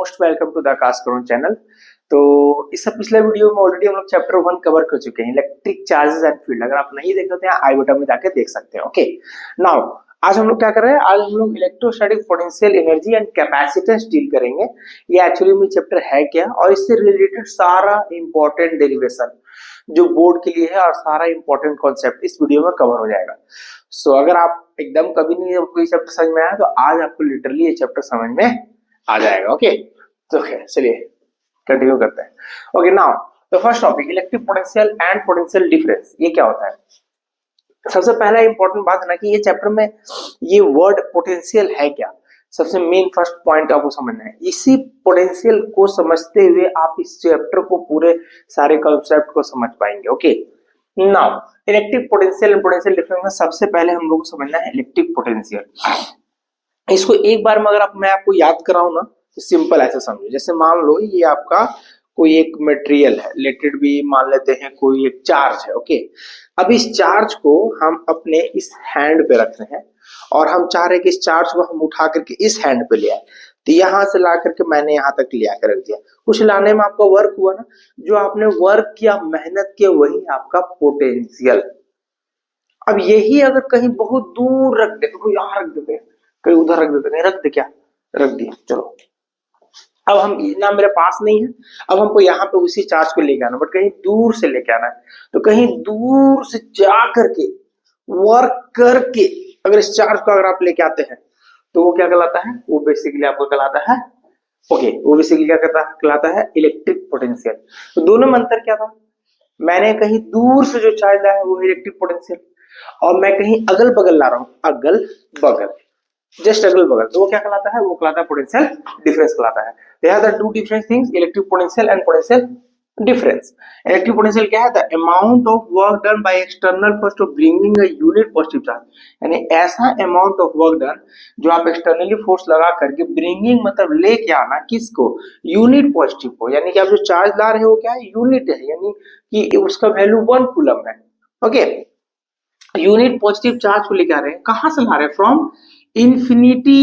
Most welcome to the Akash Karun channel. तो इससे पिछले वीडियो में ऑलरेडी हम लोग चैप्टर 1 कवर कर चुके हैं, इलेक्ट्रिक चार्जेस एंड फील्ड। अगर आप नहीं देखे तो यहाँ आई बटन में जाके देख सकते हैं। ओके, नाउ आज हम लोग क्या कर रहे हैं, आज हम लोग electrostatic potential energy and capacitance deal करेंगे। ये एक्चुअली में चैप्टर है क्या और इससे रिलेटेड सारा इंपॉर्टेंट डेरिवेशन जो बोर्ड के लिए है और सारा इंपॉर्टेंट कॉन्सेप्ट इस वीडियो में कवर हो जाएगा। सो अगर आप एकदम कभी नहीं आपको ये चैप्टर समझ में आया तो आज आपको लिटरली ये चैप्टर समझ में आ जाएगा। ओके, तो चलिए कंटिन्यू करते हैं। Okay, now the first topic electric potential and potential difference. ये क्या होता है? सबसे पहला इंपॉर्टेंट बात है ना कि ये चैप्टर में ये वर्ड पोटेंशियल है क्या, सबसे मेन फर्स्ट पॉइंट आपको समझना है। इसी पोटेंशियल को समझते हुए आप इस चैप्टर को पूरे सारे कॉन्सेप्ट को समझ पाएंगे। Okay, now electric potential and potential difference में सबसे पहले हम लोग को समझना है इलेक्ट्रिक पोटेंशियल। इसको एक बार में अगर मैं आपको याद कराऊं ना तो सिंपल ऐसे समझो, जैसे मान लो ये आपका कोई एक मटेरियल है, लेटेड भी मान लेते हैं, कोई एक चार्ज है। ओके, अब इस चार्ज को हम अपने इस हैंड पे रख रहे हैं और हम चाह रहे हैं कि इस चार्ज को हम उठा करके इस हैंड पे ले आए। तो यहां से ला करके मैंने यहां तक ले आकर रख दिया, कुछ लाने में आपका वर्क हुआ ना, जो आपने वर्क किया, मेहनत किया, वही आपका पोटेंशियल। अब यही अगर कहीं बहुत दूर रख दे, तो यहाँ रख देते, कहीं उधर रख देते, नहीं रख दे, क्या रख दिया, चलो अब हम ना मेरे पास नहीं है, अब हमको यहाँ पे उसी चार्ज को लेके आना, बट कहीं दूर से लेके आना है। तो कहीं दूर से जा करके वर्क करके अगर इस चार्ज को अगर आप लेके आते हैं तो वो क्या कहलाता है, वो बेसिकली आपको कहलाता है, ओके, वो बेसिकली क्या कहलाता है, इलेक्ट्रिक पोटेंशियल। तो दोनों में अंतर क्या था, मैंने कहीं दूर से जो चार्ज लाया है वो इलेक्ट्रिक पोटेंशियल और मैं कहीं अगल बगल ला रहा हूँ, अगल बगल, जस्ट अगल बगल, तो वो क्या कहलाता है, वो कहलाता है पोटेंशियल डिफरेंस कहलाता है। They are the two different things, electric potential and potential difference. Electric potential क्या है, the amount of work done by external force to bringing a unit positive charge, यानी ऐसा amount of work done जो आप externally force लगा करके bringing मतलब लेके आना किसको, यूनिट पॉजिटिव को, यानी कि आप जो चार्ज ला रहे हो क्या है, यूनिट है, यानी कि उसका वैल्यू 1 कूलम है। ओके, यूनिट पॉजिटिव चार्ज को लेके आ रहे हैं, कहां से ला रहे हैं, फ्रॉम इंफिनिटी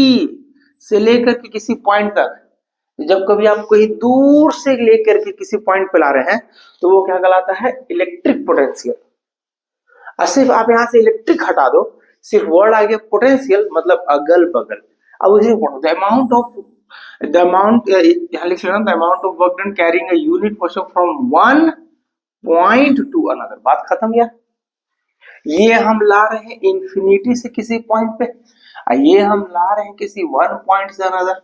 से लेकर के किसी पॉइंट तक। जब कभी आप कहीं दूर से लेकर के किसी पॉइंट पे ला रहे हैं तो वो क्या कहलाता है, इलेक्ट्रिक पोटेंशियल। और सिर्फ आप यहां से इलेक्ट्रिक हटा दो, सिर्फ वर्ड आ गया पोटेंशियल, मतलब अगल बगल। अब उसी को द अमाउंट यहां लिख लेना, the amount of work done carrying a unit position from one point two another. बात खत्म यार। ये हम ला रहे हैं इंफिनिटी से किसी पॉइंट पे, ये हम ला रहे हैं किसी वन पॉइंट से अनदर।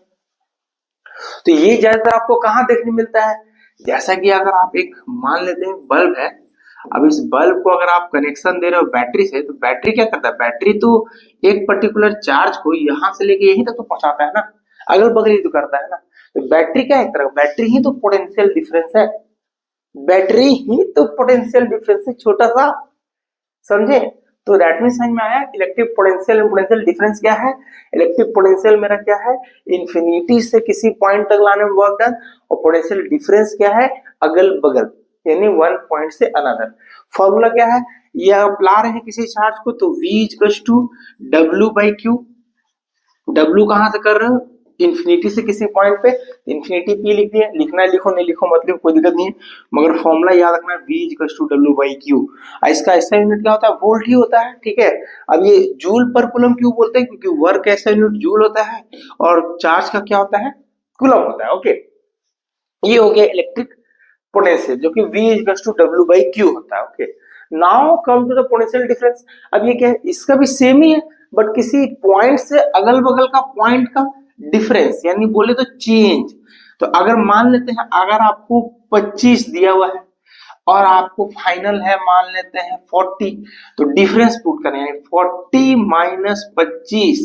तो ये ज्यादातर आपको कहां देखने मिलता है, जैसा कि अगर आप एक मान लेते हैं बल्ब है, अब इस बल्ब को अगर आप कनेक्शन दे रहे हो बैटरी से, तो बैटरी क्या करता है, बैटरी तो एक पर्टिकुलर चार्ज को यहां से लेके यहीं तक तो पहुंचाता है ना, अगल बगल ही तो करता है ना। तो बैटरी क्या है, एक तरह बैटरी ही तो पोटेंशियल डिफरेंस है, बैटरी ही तो पोटेंशियल डिफरेंस है, छोटा सा, समझे। तो दैट मींस समझ में आया electric potential and potential difference क्या है। इलेक्ट्रिक पोटेंशियल मेरा क्या है, इंफिनिटी से किसी पॉइंट तक लाने में वर्क डन, और पोटेंशियल डिफरेंस क्या है, अगल बगल, यानी वन पॉइंट से अनदर। फॉर्मूला क्या है, ये आप ला रहे हैं किसी चार्ज को तो V equals to W/Q। W कहां से कर रहे हो, इंफिनिटी से किसी पॉइंट पे, इंफिनिटी P लिख दिए, लिखना है लिखो, नहीं लिखो मतलब कोई दिक्कत नहीं है, मगर फॉर्मूला याद रखना है, V इक्वल्स टू W/Q। इसका ऐसा यूनिट क्या होता है, वोल्ट ही होता है, ठीक है। अब ये जूल पर कूलम क्यों बोलते हैं, क्योंकि वर्क ऐसा यूनिट जूल होता है और चार्ज का क्या होता है, कूलम होता है। ओके, ये हो गया इलेक्ट्रिक पोटेंशियल जो कि V इक्वल्स टू W/Q होता है। Okay, now come to the potential difference. अब ये क्या है, इसका भी सेम ही है, बट किसी पॉइंट से अगल बगल का पॉइंट का डिफरेंस, यानी बोले तो चेंज। तो अगर मान लेते हैं, अगर आपको 25 दिया हुआ है और आपको फाइनल है मान लेते हैं 40, तो डिफरेंस पुट करें, यानी 40 माइनस 25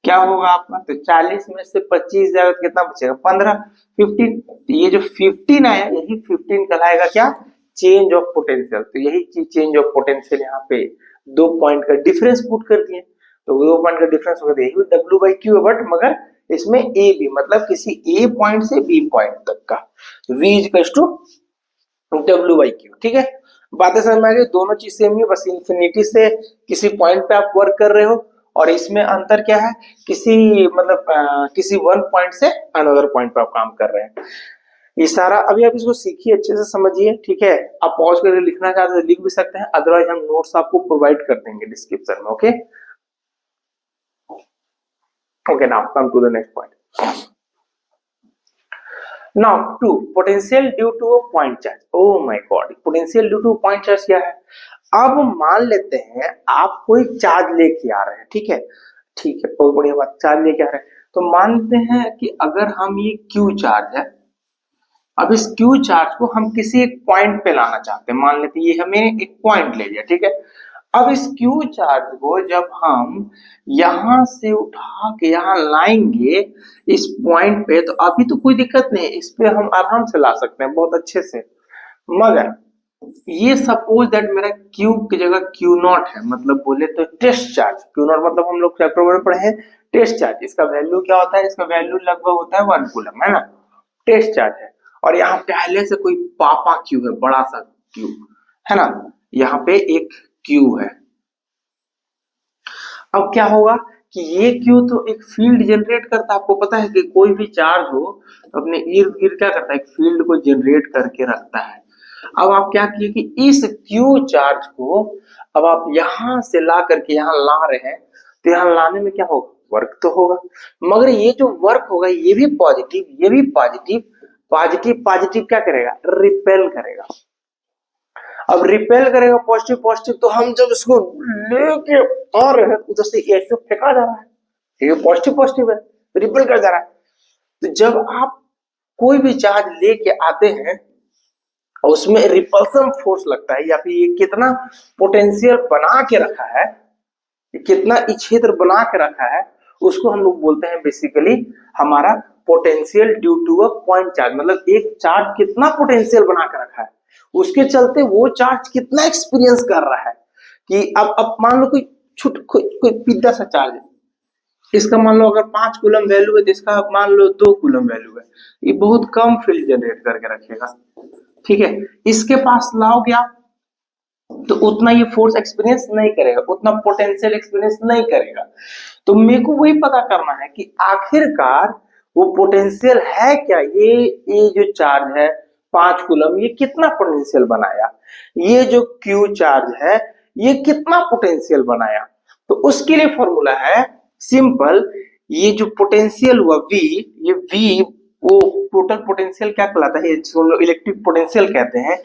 क्या होगा आपका, तो 40 में से 25 जाएगा तो कितना बचेगा, 15, 15। तो ये जो 15 आया, यही 15 कहलाएगा क्या, चेंज ऑफ पोटेंशियल। तो यही चीज चेंज ऑफ पोटेंशियल, यहाँ पे 2 पॉइंट का डिफरेंस पुट कर दिए, तो 2 पॉइंट का डिफरेंस होगा, यही W/Q है, बट मगर इसमें ए बी, मतलब किसी ए पॉइंट से बी पॉइंट तक का, V इक्वल्स टू W/Q। ठीक है, बातें समझ में आ गई, दोनों चीज सेम ही, बस इंफिनिटी से किसी पॉइंट पे आप वर्क कर रहे हो और इसमें अंतर क्या है, किसी मतलब किसी वन पॉइंट से अनदर पॉइंट पर आप काम कर रहे हैं। ये सारा अभी आप इसको सीखिए, अच्छे से समझिए, ठीक है। आप पॉज करके लिखना चाहते हैं तो लिख भी सकते हैं, अदरवाइज हम नोट्स आपको प्रोवाइड कर देंगे डिस्क्रिप्शन में। Okay okay, now come to the next point. Now to potential due to a point charge. Oh my god, potential due to point charge क्या है? अब मान लेते हैं आप कोई चार्ज लेके आ रहे हैं, ठीक है, ठीक है, बहुत बढ़िया बात, चार्ज लेके आ रहे हैं। तो मान लेते हैं कि अगर हम ये क्यू चार्ज है, अब इस क्यू चार्ज को हम किसी एक पॉइंट पे लाना चाहते हैं, मान लेते हैं ये हमें एक पॉइंट ले लिया, ठीक है। अब इस क्यू चार्ज को जब हम यहां से उठा के यहां लाएंगे इस पॉइंट पे, तो अभी तो कोई दिक्कत नहीं है, इस पे हम आराम से ला सकते हैं बहुत अच्छे से। मगर ये सपोज दैट मेरा क्यू की जगह क्यू नॉट है, मतलब बोले तो टेस्ट चार्ज। क्यू नॉट मतलब हम लोग चैप्टर में पढ़े हैं टेस्ट चार्ज, इसका वैल्यू क्या होता है, इसका वैल्यू लगभग होता है 1 कूलम, है ना, टेस्ट चार्ज है। और यहाँ पहले से कोई पापा क्यू है, बड़ा सा क्यू है ना, यहाँ पे एक क्यू है। अब क्या होगा कि ये क्यू तो एक फील्ड जनरेट करता है, आपको पता है कि कोई भी चार्ज हो तो अपने इर्द गिर्द क्या करता है, एक फील्ड को जनरेट करके रखता है। अब आप क्या किए कि इस क्यू चार्ज को अब आप यहां से ला करके यहां ला रहे हैं, तो यहां लाने में क्या होगा, वर्क तो होगा, मगर ये जो वर्क होगा ये भी पॉजिटिव, ये भी पॉजिटिव, पॉजिटिव पॉजिटिव क्या करेगा, रिपेल करेगा। अब रिपेल करेगा पॉजिटिव पॉजिटिव, तो हम जब इसको लेके आ रहे हैं उधर से ऐसे फेंका जा रहा है, ये पॉजिटिव पॉजिटिव है, रिपेल कर जा रहा है। तो जब आप कोई भी चार्ज लेके आते हैं और उसमें रिपल्सन फोर्स लगता है, या फिर ये कितना पोटेंशियल बना के रखा है, ये कितना क्षेत्र बना के रखा है, उसको हम लोग बोलते हैं बेसिकली हमारा potential due to a point charge. मतलब एक चार्ज कितना पोटेंशियल बना के रखा है, उसके चलते वो चार्ज कितना एक्सपीरियंस कर रहा है। कि अब मान लो कोई पिद्दा सा चार्ज है, इसका मान लो अगर 5 कूलम वैल्यू है तो इसका मान लो 2 कूलम वैल्यू है, ये बहुत कम फील्ड जनरेट करके रखेगा, ठीक है। इसके पास लाओगे आप तो उतना ये फोर्स एक्सपीरियंस नहीं करेगा, उतना पोटेंशियल एक्सपीरियंस नहीं करेगा। तो मेरे को वही पता करना है कि आखिरकार वो पोटेंशियल है क्या, ये जो चार्ज है 5 कूलम, ये कितना पोटेंशियल बनाया, ये जो क्यू चार्ज है ये कितना पोटेंशियल बनाया। तो उसके लिए फॉर्मूला है सिंपल, ये जो पोटेंशियल हुआ V, ये V वो टोटल पोटेंशियल क्या कहलाता है, जिसको हम लोग इलेक्ट्रिक पोटेंशियल कहते हैं,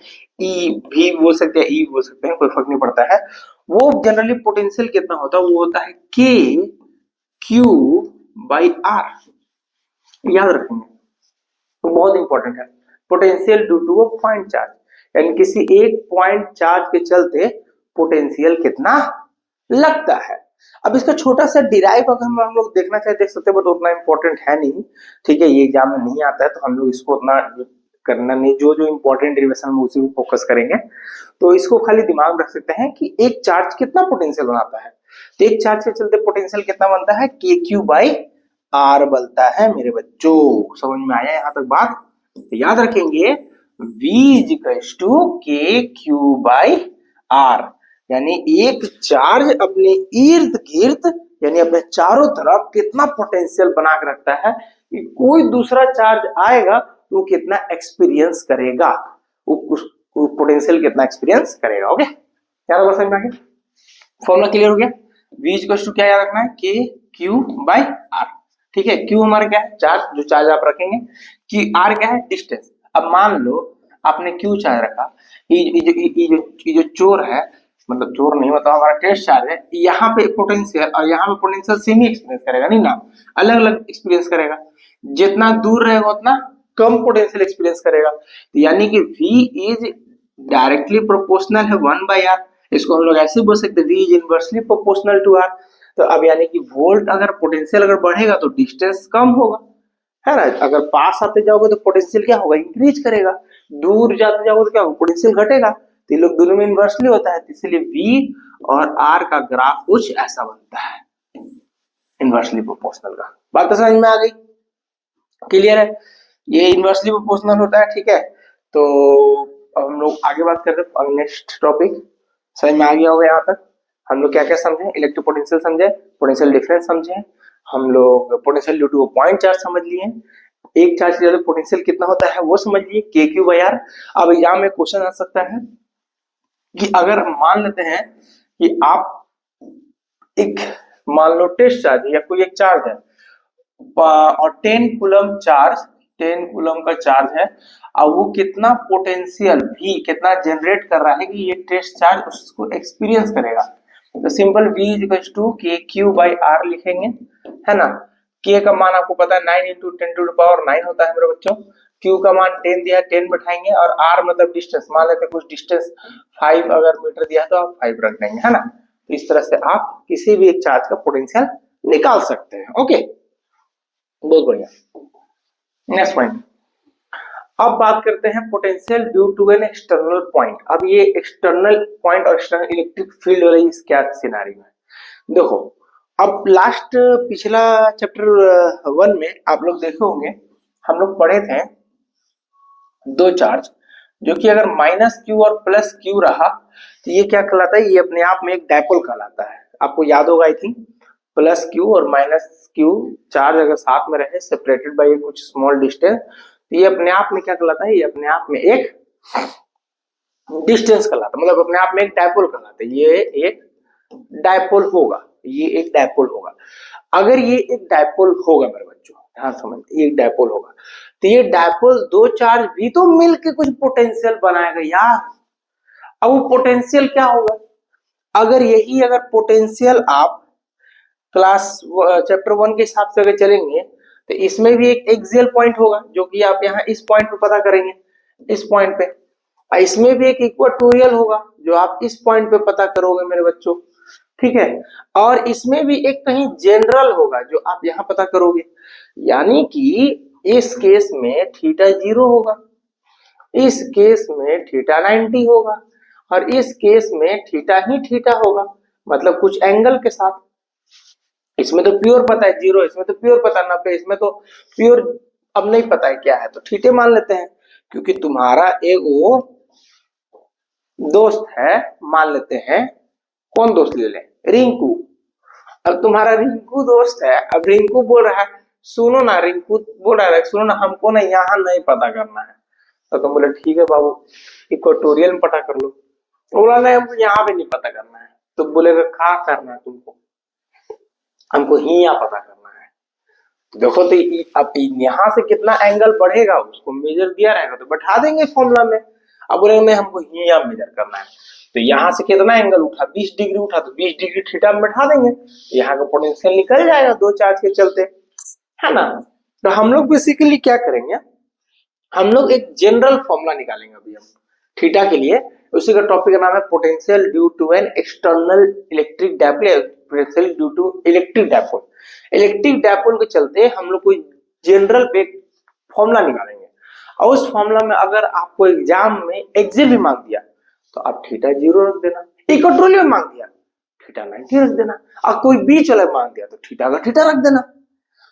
ई भी बोल सकते हैं, ई बोल सकते हैं, कोई फर्क नहीं पड़ता है। वो जनरली पोटेंशियल कितना होता है, वो होता है K Q बाई R, याद रखेंगे, तो बहुत इंपॉर्टेंट है। Potential due to a point charge, यानी किसी एक पॉइंट चार्ज के चलते पोटेंशियल कितना लगता है। अब इसका छोटा सा डिराइव अगर हम लोग देखना चाहे देख सकते हैं, बट उतना इंपॉर्टेंट है नहीं, ठीक है, ये एग्जाम में नहीं आता है तो हम लोग इसको उतना करना नहीं, जो जो इंपॉर्टेंट डेरिवेशन में उसी को फोकस करेंगे। तो इसको खाली दिमाग में रख सकते हैं कि एक चार्ज कितना पोटेंशियल बनाता है, तो एक चार्ज के चलते पोटेंशियल कितना बनता है, के क्यू बाई आर बनता है। मेरे बच्चों समझ में आया यहाँ तक बात, तो याद रखेंगे V is to K q by are, यानी एक चार्ज अपने इर्द गिर्द यानी अपने चारों तरफ कितना पोटेंशियल बना के रखता है कि कोई दूसरा चार्ज आएगा तो वो कितना एक्सपीरियंस करेगा, वो पोटेंशियल कितना एक्सपीरियंस करेगा। ओके, क्या समझ में आ गया, फॉर्मूला क्लियर हो गया। V इक्वल्स टू क्या याद रखना है, के क्यू बाई आर, ठीक है। क्यू हमारा क्या है, चार्ज, जो चार्ज आप रखेंगे, कि आर क्या है, डिस्टेंस। अब मान लो आपने क्यू चार्ज रखा, ये जो चोर है, मतलब चोर नहीं मतलब हमारा टेस्ट चार्ज है, यहाँ पे पोटेंशियल और यहाँ पे पोटेंशियल सेम ही एक्सपीरियंस करेगा, नहीं ना, अलग अलग एक्सपीरियंस करेगा। जितना दूर रहेगा उतना कम पोटेंशियल एक्सपीरियंस करेगा, तो यानी कि V इज डायरेक्टली प्रोपोर्शनल है 1 बाई आर। इसको हम लोग ऐसे बोल सकते हैं V is inversely proportional to r. तो अब यानी कि वोल्ट अगर पोटेंशियल अगर बढ़ेगा तो डिस्टेंस कम होगा, है ना। अगर पास आते जाओगे तो पोटेंशियल क्या होगा, इंक्रीज करेगा, दूर जाते जाओगे तो क्या होगा, पोटेंशियल घटेगा। तो ये लोग दोनों में इनवर्सली होता है, इसलिए V और R का ग्राफ कुछ ऐसा बनता है, इनवर्सली प्रोपोर्शनल का। बात तो समझ में आ गई, क्लियर है, ये इनवर्सली प्रोपोर्शनल होता है, ठीक है। तो अब हम लोग आगे बात करते हैं नेक्स्ट टॉपिक, समझ में आ गया होगा यहाँ तक। हम लोग क्या क्या समझे, इलेक्ट्रिक पोटेंशियल समझे, पोटेंशियल डिफरेंस समझे, हम लोग potential due to point charge समझ लिए, एक चार्ज से ज्यादा पोटेंशियल कितना होता है वो समझ लिए, के क्यू बाई आर। अब एग्जाम में क्वेश्चन आ सकता है कि अगर मान लेते हैं कि आप एक मान लो टेस्ट चार्ज या कोई एक चार्ज है और 10 कूलम चार्ज, 10 कूलम का चार्ज है, अब वो कितना पोटेंशियल भी कितना जनरेट कर रहा है कि ये टेस्ट चार्ज उसको एक्सपीरियंस करेगा। तो simple V equals to K q by are लिखेंगे, है ना। K का मान आपको पता है 9 इंटू 10 टू द पावर 9 होता है मेरे बच्चों। Q का मान 10 दिया है 10 बैठाएंगे, और R मतलब डिस्टेंस, मान लेते हैं कुछ डिस्टेंस 5 अगर मीटर दिया है तो आप 5 रख देंगे, है ना। तो इस तरह से आप किसी भी एक चार्ज का पोटेंशियल निकाल सकते हैं। ओके, बहुत बढ़िया। नेक्स्ट पॉइंट, अब बात करते हैं potential due to an external point. अब ये एक्सटर्नल पॉइंट और एक्सटर्नल इलेक्ट्रिक फील्ड वाली इस क्या सिनारियो है। देखो, अब लास्ट पिछला चैप्टर 1 में आप लोग देखे होंगे, हम लोग पढ़े थे दो चार्ज जो कि अगर माइनस क्यू और प्लस क्यू रहा तो ये क्या कहलाता है, ये अपने आप में एक डायपोल कहलाता है। आपको याद होगा आई थिंक, प्लस क्यू और माइनस क्यू चार्ज अगर साथ में रहे सेपरेटेड बाय कुछ स्मॉल डिस्टेंस, तो ये अपने आप में क्या कहलाता है, ये अपने आप में एक डिस्टेंस कहलाता है, मतलब अपने आप में एक डायपोल कहलाता है। ये एक डायपोल होगा, ये एक डायपोल होगा। अगर ये एक डायपोल होगा मेरे बच्चों, ध्यान समझ, ये एक डायपोल होगा, तो ये डायपोल दो चार्ज भी तो मिलके कुछ पोटेंशियल बनाएगा यार। अब वो पोटेंशियल क्या होगा, अगर यही अगर पोटेंशियल आप क्लास चैप्टर 1 के हिसाब से अगर चलेंगे तो इसमें भी एक एक्सियल पॉइंट होगा जो कि आप यहाँ इस पॉइंट पे पता करेंगे, इस पॉइंट पे। और इसमें भी एक इक्वेटोरियल होगा जो आप इस पॉइंट पे पता करोगे मेरे बच्चों, ठीक है। और इसमें भी एक कहीं जनरल होगा जो आप यहाँ पता करोगे, यानी कि इस केस में थीटा 0 होगा, इस केस में थीटा 90 होगा, और इस केस में थीटा ही थीटा होगा, मतलब कुछ एंगल के साथ। इसमें तो प्योर पता है 0, इसमें तो प्योर पता 90, इसमें तो प्योर अब नहीं पता है क्या है, तो थीटे मान लेते हैं। क्योंकि तुम्हारा एगो दोस्त है, मान लेते हैं, कौन दोस्त ले लें, रिंकू। अब तुम्हारा रिंकू दोस्त है, अब रिंकू बोल रहा है सुनो ना, रिंकू बोल रहा है सुनो ना, हमको ना यहाँ नहीं पता करना है। तो तुम बोले ठीक है बाबू, इक्वेटोरियल में पता कर लो। बोला नहीं, हमको यहाँ पे नहीं पता करना है। तो बोलेगा क्या करना है तुमको, हमको ही यहाँ पता करना है। तो देखो, तो अब यहाँ से कितना एंगल बढ़ेगा उसको मेजर दिया रहेगा तो बैठा देंगे फॉर्मूला में। अब बोलेंगे नहीं, हमको ही यहाँ मेजर करना है, तो यहाँ से कितना एंगल उठा, 20 डिग्री उठा, तो 20 डिग्री थीटा में बैठा देंगे, तो यहाँ का पोटेंशियल निकल जाएगा दो चार्ज के चलते, है ना। तो हम लोग बेसिकली क्या करेंगे, हम लोग एक जनरल फॉर्मूला निकालेंगे अभी हम थीटा के लिए। उसी का टॉपिक का नाम है potential due to an external electric dipole, potential due to electric dipole. Electric dipole के चलते हम लोग कोई जनरल फॉर्मूला निकालेंगे, और उस फॉर्मूला में अगर आपको एग्जाम में एक्सियल भी मांग दिया तो आप थीटा 0 रख देना, इक्वेटोरियल में मांग दिया थीटा 90 रख देना, और कोई बीच वाला मांग दिया तो थीटा का थीटा रख देना।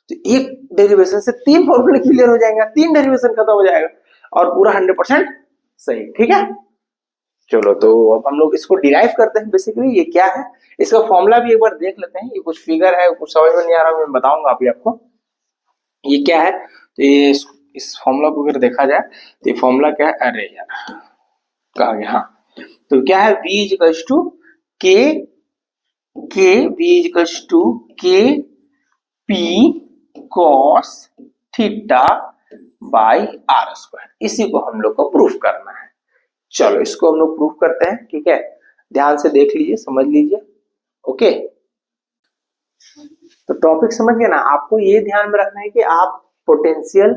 तो एक डेरिवेशन से 3 फॉर्मूले क्लियर हो जाएंगे, 3 डेरिवेशन खत्म हो जाएगा और पूरा 100% सही, ठीक है। चलो, तो अब हम लोग इसको डिराइव करते हैं। बेसिकली ये क्या है, इसका फॉर्मूला भी एक बार देख लेते हैं। ये कुछ फिगर है, कुछ समझ में नहीं आ रहा, मैं बताऊंगा अभी आपको ये क्या है। तो ये इस फॉर्मूला को अगर देखा जाए तो ये फॉर्मूला क्या है, अरे यार कहा गया, हाँ, तो क्या है, V equals to k V equals to के P cos theta by are square. इसी को हम लोग को प्रूफ करना है। चलो इसको हम लोग प्रूफ करते हैं, ठीक है। ध्यान से देख लीजिए, समझ लीजिए, ओके। तो टॉपिक समझ गए ना। आपको ये ध्यान में रखना है कि आप potential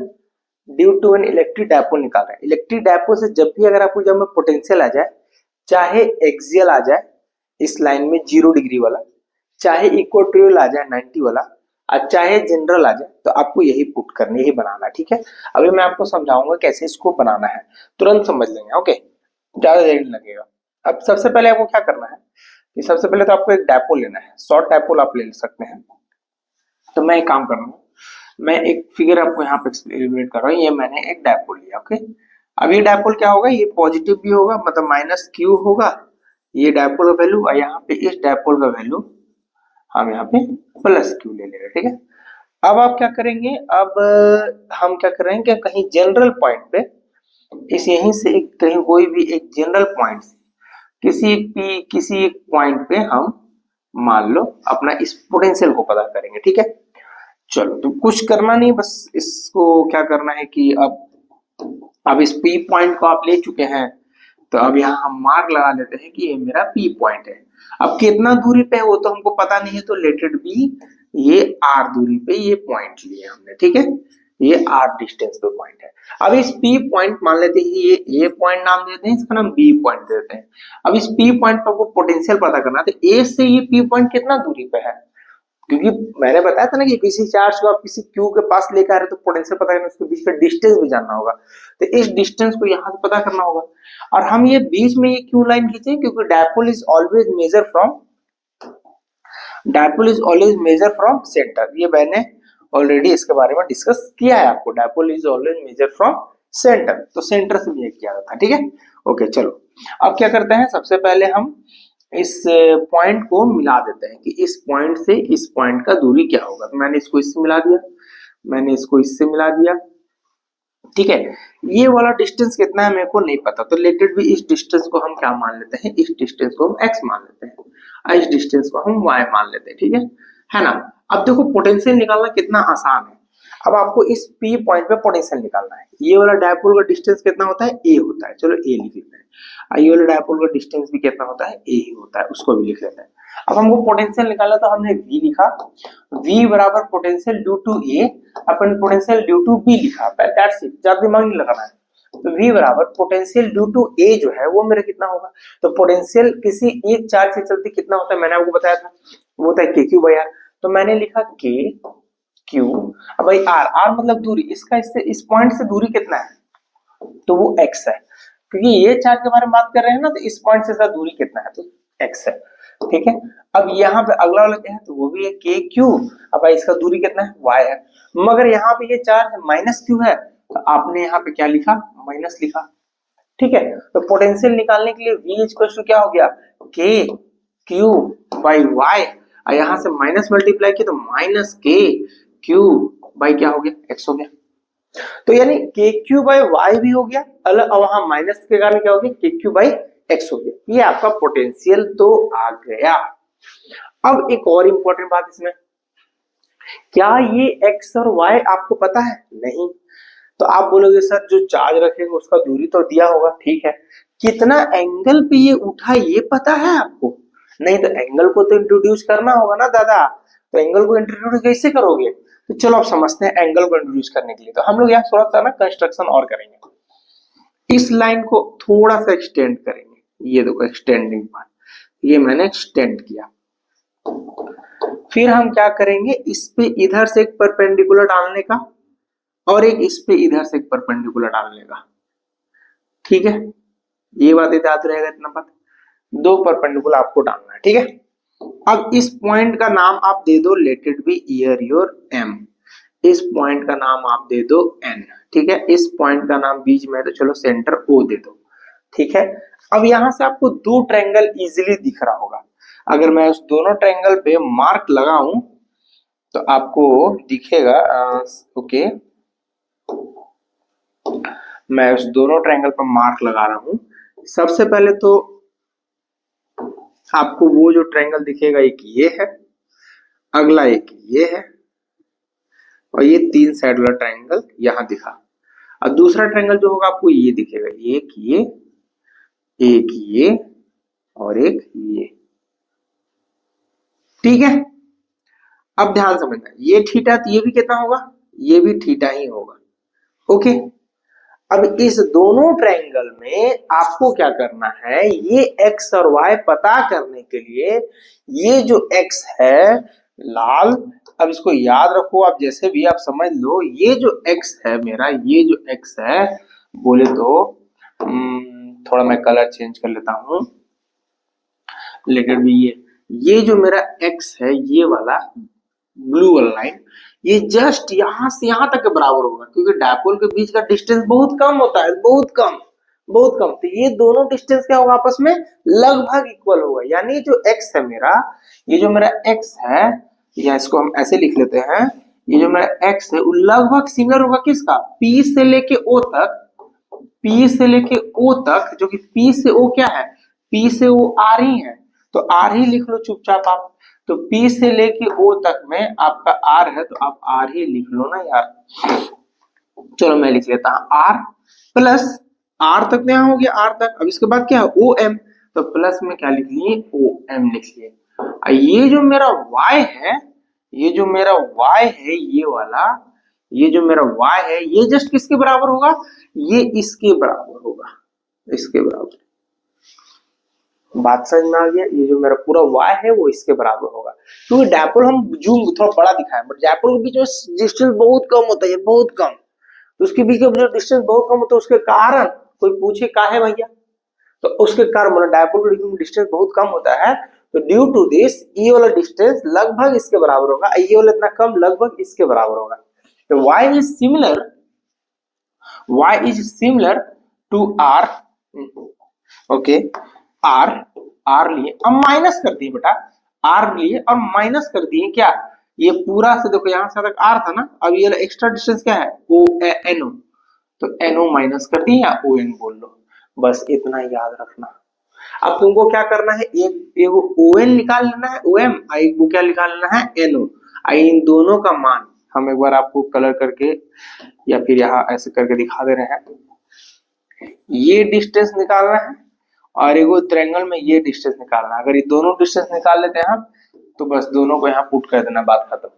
due to an electric dipole निकाल रहे हैं। इलेक्ट्रिक डायपोल से जब भी अगर आपको जब में पोटेंशियल आ जाए, चाहे एक्सियल आ जाए इस लाइन में 0 डिग्री वाला, चाहे इक्वेटोरियल आ जाए 90 वाला, और चाहे जनरल आ जाए, तो आपको यही पुट करनी, यही बनाना है, ठीक है। अभी मैं आपको समझाऊंगा कैसे इसको बनाना है, तुरंत समझ लेंगे, ओके, ज्यादा देर नहीं लगेगा। अब सबसे पहले आपको क्या करना है कि सबसे पहले तो आपको एक डायपोल लेना है, शॉर्ट डायपोल आप ले सकते हैं। तो मैं एक काम कर रहा हूँ, मैं एक फिगर आपको यहाँ पे एलिमिनेट कर रहा हूँ। ये मैंने एक डायपोल लिया, ओके। अब ये डायपोल क्या होगा, ये पॉजिटिव भी होगा, मतलब माइनस क्यू होगा, ये डायपोल का वैल्यू और यहाँ पे इस डायपोल का वैल्यू हम यहाँ पे प्लस क्यू ले ले रहे हैं, ठीक है। अब आप क्या करेंगे, अब हम क्या करेंगे, कहीं जनरल पॉइंट पे इस यहीं से एक कहीं कोई भी एक जनरल पॉइंट किसी एक पॉइंट पे हम मान लो अपना इस पोटेंशियल को पता करेंगे, ठीक है। चलो तो कुछ करना नहीं, बस इसको क्या करना है कि अब इस पी पॉइंट को आप ले चुके हैं, तो अब यहाँ हम मार्क लगा लेते हैं कि ये मेरा पी पॉइंट है। अब कितना दूरी पे है वो तो हमको पता नहीं है, तो लेट इट बी ये आर दूरी पे ये पॉइंट लिए हमने, ठीक है। ये आर डिस्टेंस पे पॉइंट है। अब इस पी पॉइंट मान लेते हैं, ये ए पॉइंट नाम देते हैं, इसका नाम बी पॉइंट देते हैं। अब इस पी पॉइंट पर आपको पोटेंशियल पता करना है, तो ए से ये पी पॉइंट कितना दूरी पे है, क्योंकि मैंने बताया था ना कि किसी चार्ज को आप किसी क्यू के पास लेकर आ रहे तो पोटेंशियल पता करना, उसके बीच का डिस्टेंस भी जानना होगा, तो इस डिस्टेंस को यहाँ से पता करना होगा। और हम ये बीच में ये क्यू लाइन खींचे क्योंकि dipole is always measure from centre. ये मैंने ऑलरेडी इसके बारे में डिस्कस किया है आपको, dipole is always measure from centre, तो सेंटर से भी किया था, ठीक है। ओके चलो, अब क्या करते हैं, सबसे पहले हम इस पॉइंट को मिला देते हैं कि इस पॉइंट से इस पॉइंट का दूरी क्या होगा। तो मैंने इसको इससे मिला दिया, मैंने इसको इससे मिला दिया, ठीक है। ये वाला डिस्टेंस कितना है मेरे को नहीं पता, तो लेट इट बी इस डिस्टेंस को हम क्या मान लेते हैं, इस डिस्टेंस को हम x मान लेते हैं और इस डिस्टेंस को हम y मान लेते हैं, ठीक है ना। अब देखो पोटेंशियल निकालना कितना आसान है। अब आपको इस P पॉइंट पे पोटेंशियल निकालना है। ये वाला डायपोल का डिस्टेंस कितना होता है, a होता है, चलो a लिख लेते हैं। ये वाला डायपोल का डिस्टेंस भी कितना होता है, a ही होता है, उसको भी लिख लेते हैं। अब हमको पोटेंशियल निकालना, तो हमने v लिखा, v बराबर पोटेंशियल ड्यू टू a अपन पोटेंशियल ड्यू टू b लिखा, दैट्स इट, ज्यादा दिमाग नहीं लगाना है। तो v बराबर पोटेंशियल ड्यू टू a जो है वो मेरा कितना होगा, तो पोटेंशियल किसी एक चार्ज से चलते कितना होता है मैंने आपको बताया था, वो होता है k q/r। तो मैंने लिखा k q, अब भाई r मतलब दूरी, इसका इससे इस पॉइंट से दूरी कितना है, तो वो x है, क्योंकि ये चार्ज के बारे में बात कर रहे हैं ना, तो इस पॉइंट से इसका दूरी कितना है, तो x है, ठीक है। अब यहाँ पे अगला वाला क्या है, तो वो भी है k q, अब भाई इसका दूरी कितना है, y है, मगर यहाँ पे ये चार्ज माइनस q है, तो आपने यहाँ पे क्या लिखा, माइनस लिखा, ठीक है। तो पोटेंशियल निकालने के लिए v इक्वल टू क्या हो गया, k q बाई y, और यहाँ से माइनस मल्टीप्लाई किया तो माइनस k q बाई क्या हो गया, x हो गया। तो यानी के क्यू बाई वाई भी हो गया अलग, और वहां माइनस के कारण क्या हो गया, के क्यू बाई एक्स हो गया। ये आपका पोटेंशियल तो आ गया। अब एक और इंपॉर्टेंट बात इसमें, क्या ये एक्स और वाई आपको पता है, नहीं, तो आप बोलोगे सर जो चार्ज रखेंगे उसका दूरी तो दिया होगा, ठीक है, कितना एंगल पे ये उठा ये पता है आपको, नहीं, तो एंगल को तो इंट्रोड्यूस करना होगा ना दादा, तो एंगल को इंट्रोड्यूस कैसे करोगे, तो चलो आप समझते हैं एंगल को इंट्रोड्यूस करने के लिए। तो हम लोग यहाँ थोड़ा सा ना कंस्ट्रक्शन और करेंगे, इस लाइन को थोड़ा सा एक्सटेंड करेंगे, ये देखो एक्सटेंडिंग पार्ट, ये मैंने एक्सटेंड किया। फिर हम क्या करेंगे, इस पे इधर से एक परपेंडिकुलर डालने का और एक इस पे इधर से एक परपेंडिकुलर डालने का, ठीक है, ये बात याद रहेगा, इतना बात, दो परपेंडिकुलर आपको डालना है, ठीक है। अब इस पॉइंट का नाम आप दे दो let it be year your m, इस पॉइंट का नाम आप दे दो n, ठीक है, इस पॉइंट का नाम बीच में तो चलो सेंटर o दे दो, ठीक है। अब यहां से आपको दो ट्रायंगल इजीली दिख रहा होगा, अगर मैं उस दोनों ट्रायंगल पे मार्क लगाऊं तो आपको दिखेगा, ओके, मैं उस दोनों ट्रायंगल पर मार्क लगा रहा हूं। सबसे पहले तो आपको वो जो ट्रायंगल दिखेगा एक ये है, अगला एक ये है, और ये तीन साइड वाला ट्रायंगल यहां दिखा, और दूसरा ट्रायंगल जो होगा आपको ये दिखेगा, एक ये और एक ये, ठीक है। अब ध्यान समझना, ये थीटा, तो ये भी कितना होगा, ये भी थीटा ही होगा, ओके। अब इस दोनों ट्रायंगल में आपको क्या करना है, ये x और y पता करने के लिए ये जो x है लाल, अब इसको याद रखो, आप जैसे भी आप समझ लो, ये जो x है मेरा, ये जो x है, बोले तो थोड़ा मैं कलर चेंज कर लेता हूं, लेकिन भी ये जो मेरा x है, ये वाला ब्लू वाला लाइन, ये जस्ट यहां से यहां तक के बराबर होगा, क्योंकि डायपोल के बीच का डिस्टेंस बहुत कम होता है, बहुत कम, बहुत कम, तो ये दोनों डिस्टेंस क्या होगा आपस में लगभग इक्वल होगा। यानी जो x है मेरा, ये जो मेरा x है, या इसको हम ऐसे लिख लेते हैं, ये जो मेरा x है वो लगभग सिमिलर होगा किसका, P से लेके O तक, P से लेके O तक, जो कि P से O क्या है, P से O R ही है, तो R ही लिख लो चुपचाप आप। तो P से लेके O तक में आपका R है, तो आप R ही लिख लो ना यार। चलो मैं लिख लेता हूं R प्लस, R तक यहाँ हो गया, R तक, अब इसके बाद क्या है OM, तो प्लस में क्या लिख लिए OM लिख लिए। ये जो मेरा Y है, ये जो मेरा Y है, ये वाला, ये जो मेरा Y है, ये जस्ट किसके बराबर होगा, ये इसके बराबर होगा, इसके बराबर। बात समझ में आ गया, ये जो मेरा पूरा Y है वो इसके बराबर होगा। क्योंकि डायपोल हम जूम थोड़ा बड़ा दिखाएं, बट डायपोल के बीच में डिस्टेंस बहुत कम होता है, बहुत कम, तो उसके बीच में जो डिस्टेंस बहुत कम होता है उसके कारण कोई पूछे काहे भैया, तो उसके कारण मतलब डायपोल के बीच में डिस्टेंस बहुत कम होता है, तो ड्यू टू दिस ये वाला डिस्टेंस लगभग इसके बराबर होगा, ये वाला इतना कम, लगभग इसके बराबर होगा। तो y is similar to r, okay, r लिए, अब माइनस कर दिए बेटा, r लिए और माइनस कर दिए क्या, ये पूरा से देखो यहां से तक r था ना, अब ये एक्स्ट्रा डिस्टेंस क्या है NO, तो NO माइनस कर दिए या ON बोल लो, बस इतना याद रखना। अब तुमको क्या करना है, एक ON निकाल लेना है, OM, एक को क्या निकाल लेना है NO, इन दोनों का मान हम एक बार आपको कलर करके या फिर यहाँ ऐसे करके दिखा दे रहे हैं। ये डिस्टेंस निकालना है और एगो ट्रायंगल में ये डिस्टेंस निकालना है। अगर ये दोनों डिस्टेंस निकाल लेते हैं हम, तो बस दोनों को यहाँ पुट कर देना, बात खत्म।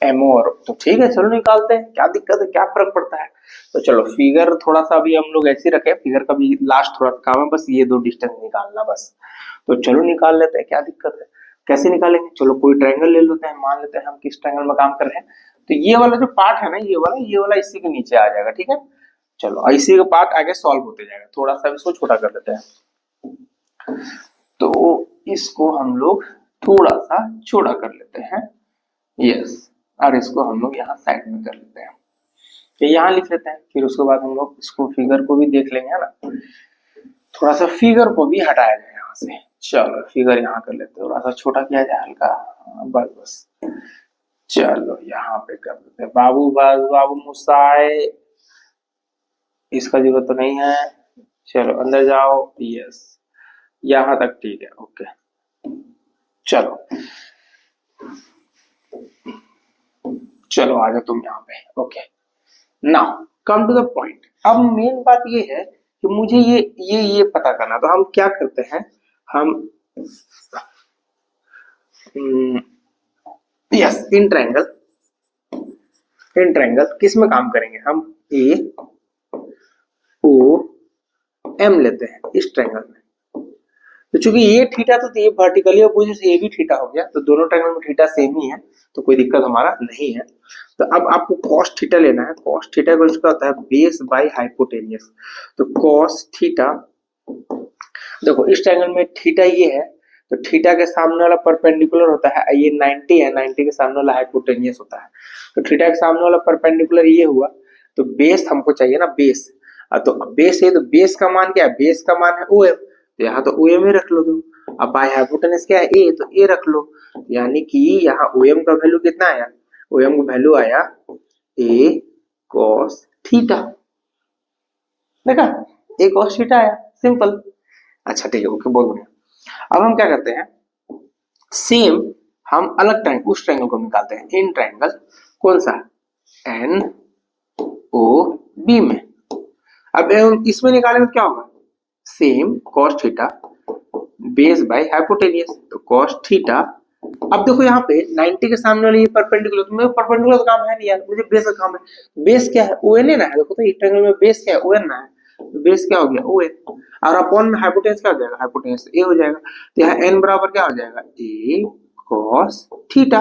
एमओ और तो ठीक है, चलो निकालते हैं, क्या दिक्कत है, क्या फर्क पड़ता है। तो चलो फिगर थोड़ा सा अभी हम लोग ऐसे रखे, फिगर का भी लास्ट थोड़ा काम है, बस ये दो डिस्टेंस निकालना बस। तो चलो निकाल लेते हैं, क्या दिक्कत है, कैसे निकालेंगे। चलो कोई ट्रायंगल ले लेते हैं, मान लेते हैं हम किस ट्रायंगल में काम कर रहे हैं। तो ये वाला जो पार्ट है ना, ये वाला इसी के नीचे आ जाएगा, ठीक है। चलो इसी का पार्ट आगे सॉल्व होते जाएगा, थोड़ा सा इसको छोटा कर देते हैं। तो इसको हम लोग थोड़ा सा छोटा कर लेते हैं, यस, और इसको हम लोग यहाँ साइड में कर लेते हैं, तो यहाँ लिख लेते हैं। फिर उसके बाद हम लोग इसको फिगर को भी देख लेंगे, है ना, थोड़ा सा फिगर को भी हटाया जाए यहाँ से। चलो फिगर यहाँ कर लेते हैं, थोड़ा सा छोटा किया जाए हल्का, बस बस। चलो यहाँ पे कर लेते हैं, बाबू बस बाबू मुसाए, इसका जरूरत तो नहीं है। चलो अंदर जाओ, यस, यहाँ तक ठीक है, ओके। चलो चलो आ जाओ तुम यहाँ पे, okay. Now come to the point. अब मेन बात ये है कि मुझे ये पता करना, तो हम क्या करते हैं, हम यस इन ट्रायंगल किस में काम करेंगे हम, ए ओ एम लेते हैं इस ट्रायंगल में। तो चूंकि ये थीटा तो ये वर्टिकली अपोजिट से ये भी थीटा हो गया, तो दोनों ट्रायंगल में थीटा सेम ही है, तो कोई दिक्कत हमारा नहीं है। तो अब आपको cos थीटा लेना है। cos थीटा को इसका होता है बेस बाय हाइपोटेनियस। तो cos थीटा, देखो इस ट्रायंगल में थीटा ये है, तो थीटा के सामने वाला परपेंडिकुलर होता है, ये 90 है, 90 के सामने वाला हाइपोटेनियस होता है। तो थीटा के सामने वाला परपेंडिकुलर ये हुआ, तो बेस हमको चाहिए ना, बेस। तो बेस है, तो बेस का मान क्या है, बेस का मान है OM, तो यहाँ तो OM ही रख लो तुम। अब बाय हाइपोटेनस क्या है A, तो A रख लो, यानी कि यहाँ OM का वैल्यू कितना आया, OM का वैल्यू आया A cos थीटा, देखा, A cos थीटा आया, सिंपल। अच्छा ठीक है, ओके, बहुत बढ़िया। अब हम क्या करते हैं, सेम हम अलग ट्रायंगल, उस ट्रायंगल को निकालते हैं, इन ट्रायंगल कौन सा, NOB में। अब इसमें निकालेंगे तो क्या होगा, same cos theta base by hypotenuse, तो cos थीटा। अब देखो यहाँ पे 90 के सामने वाली परपेंडिकुलर, तो मेरे परपेंडिकुलर का काम है नहीं यार, मुझे बेस का काम है। बेस क्या है, ON है ना, देखो तो इस ट्रायंगल में बेस क्या है, ON ना है, तो बेस क्या हो गया ON, और अपॉन में हाइपोटेनस क्या हो जाएगा, हाइपोटेनस A हो जाएगा। तो यहाँ n बराबर क्या हो जाएगा, A cos थीटा।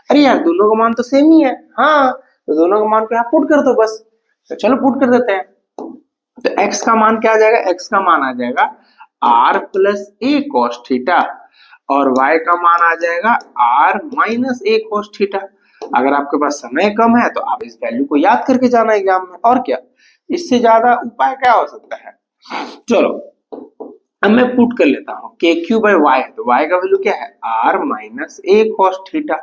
अरे यार दोनों का मान तो सेम ही है, हाँ, तो दोनों का मान को यहाँ पुट कर दो बस। तो चलो पुट कर देते हैं। तो x का मान क्या आ जाएगा, x का मान आ जाएगा r plus A cos theta, और y का मान आ जाएगा r minus A cos theta. अगर आपके पास समय कम है तो आप इस वैल्यू को याद करके जाना एग्जाम में, और क्या, इससे ज्यादा उपाय क्या हो सकता है? चलो अब मैं पुट कर लेता हूँ के क्यू बाई वाई है, तो वाई का वैल्यू क्या है? R minus a cos theta,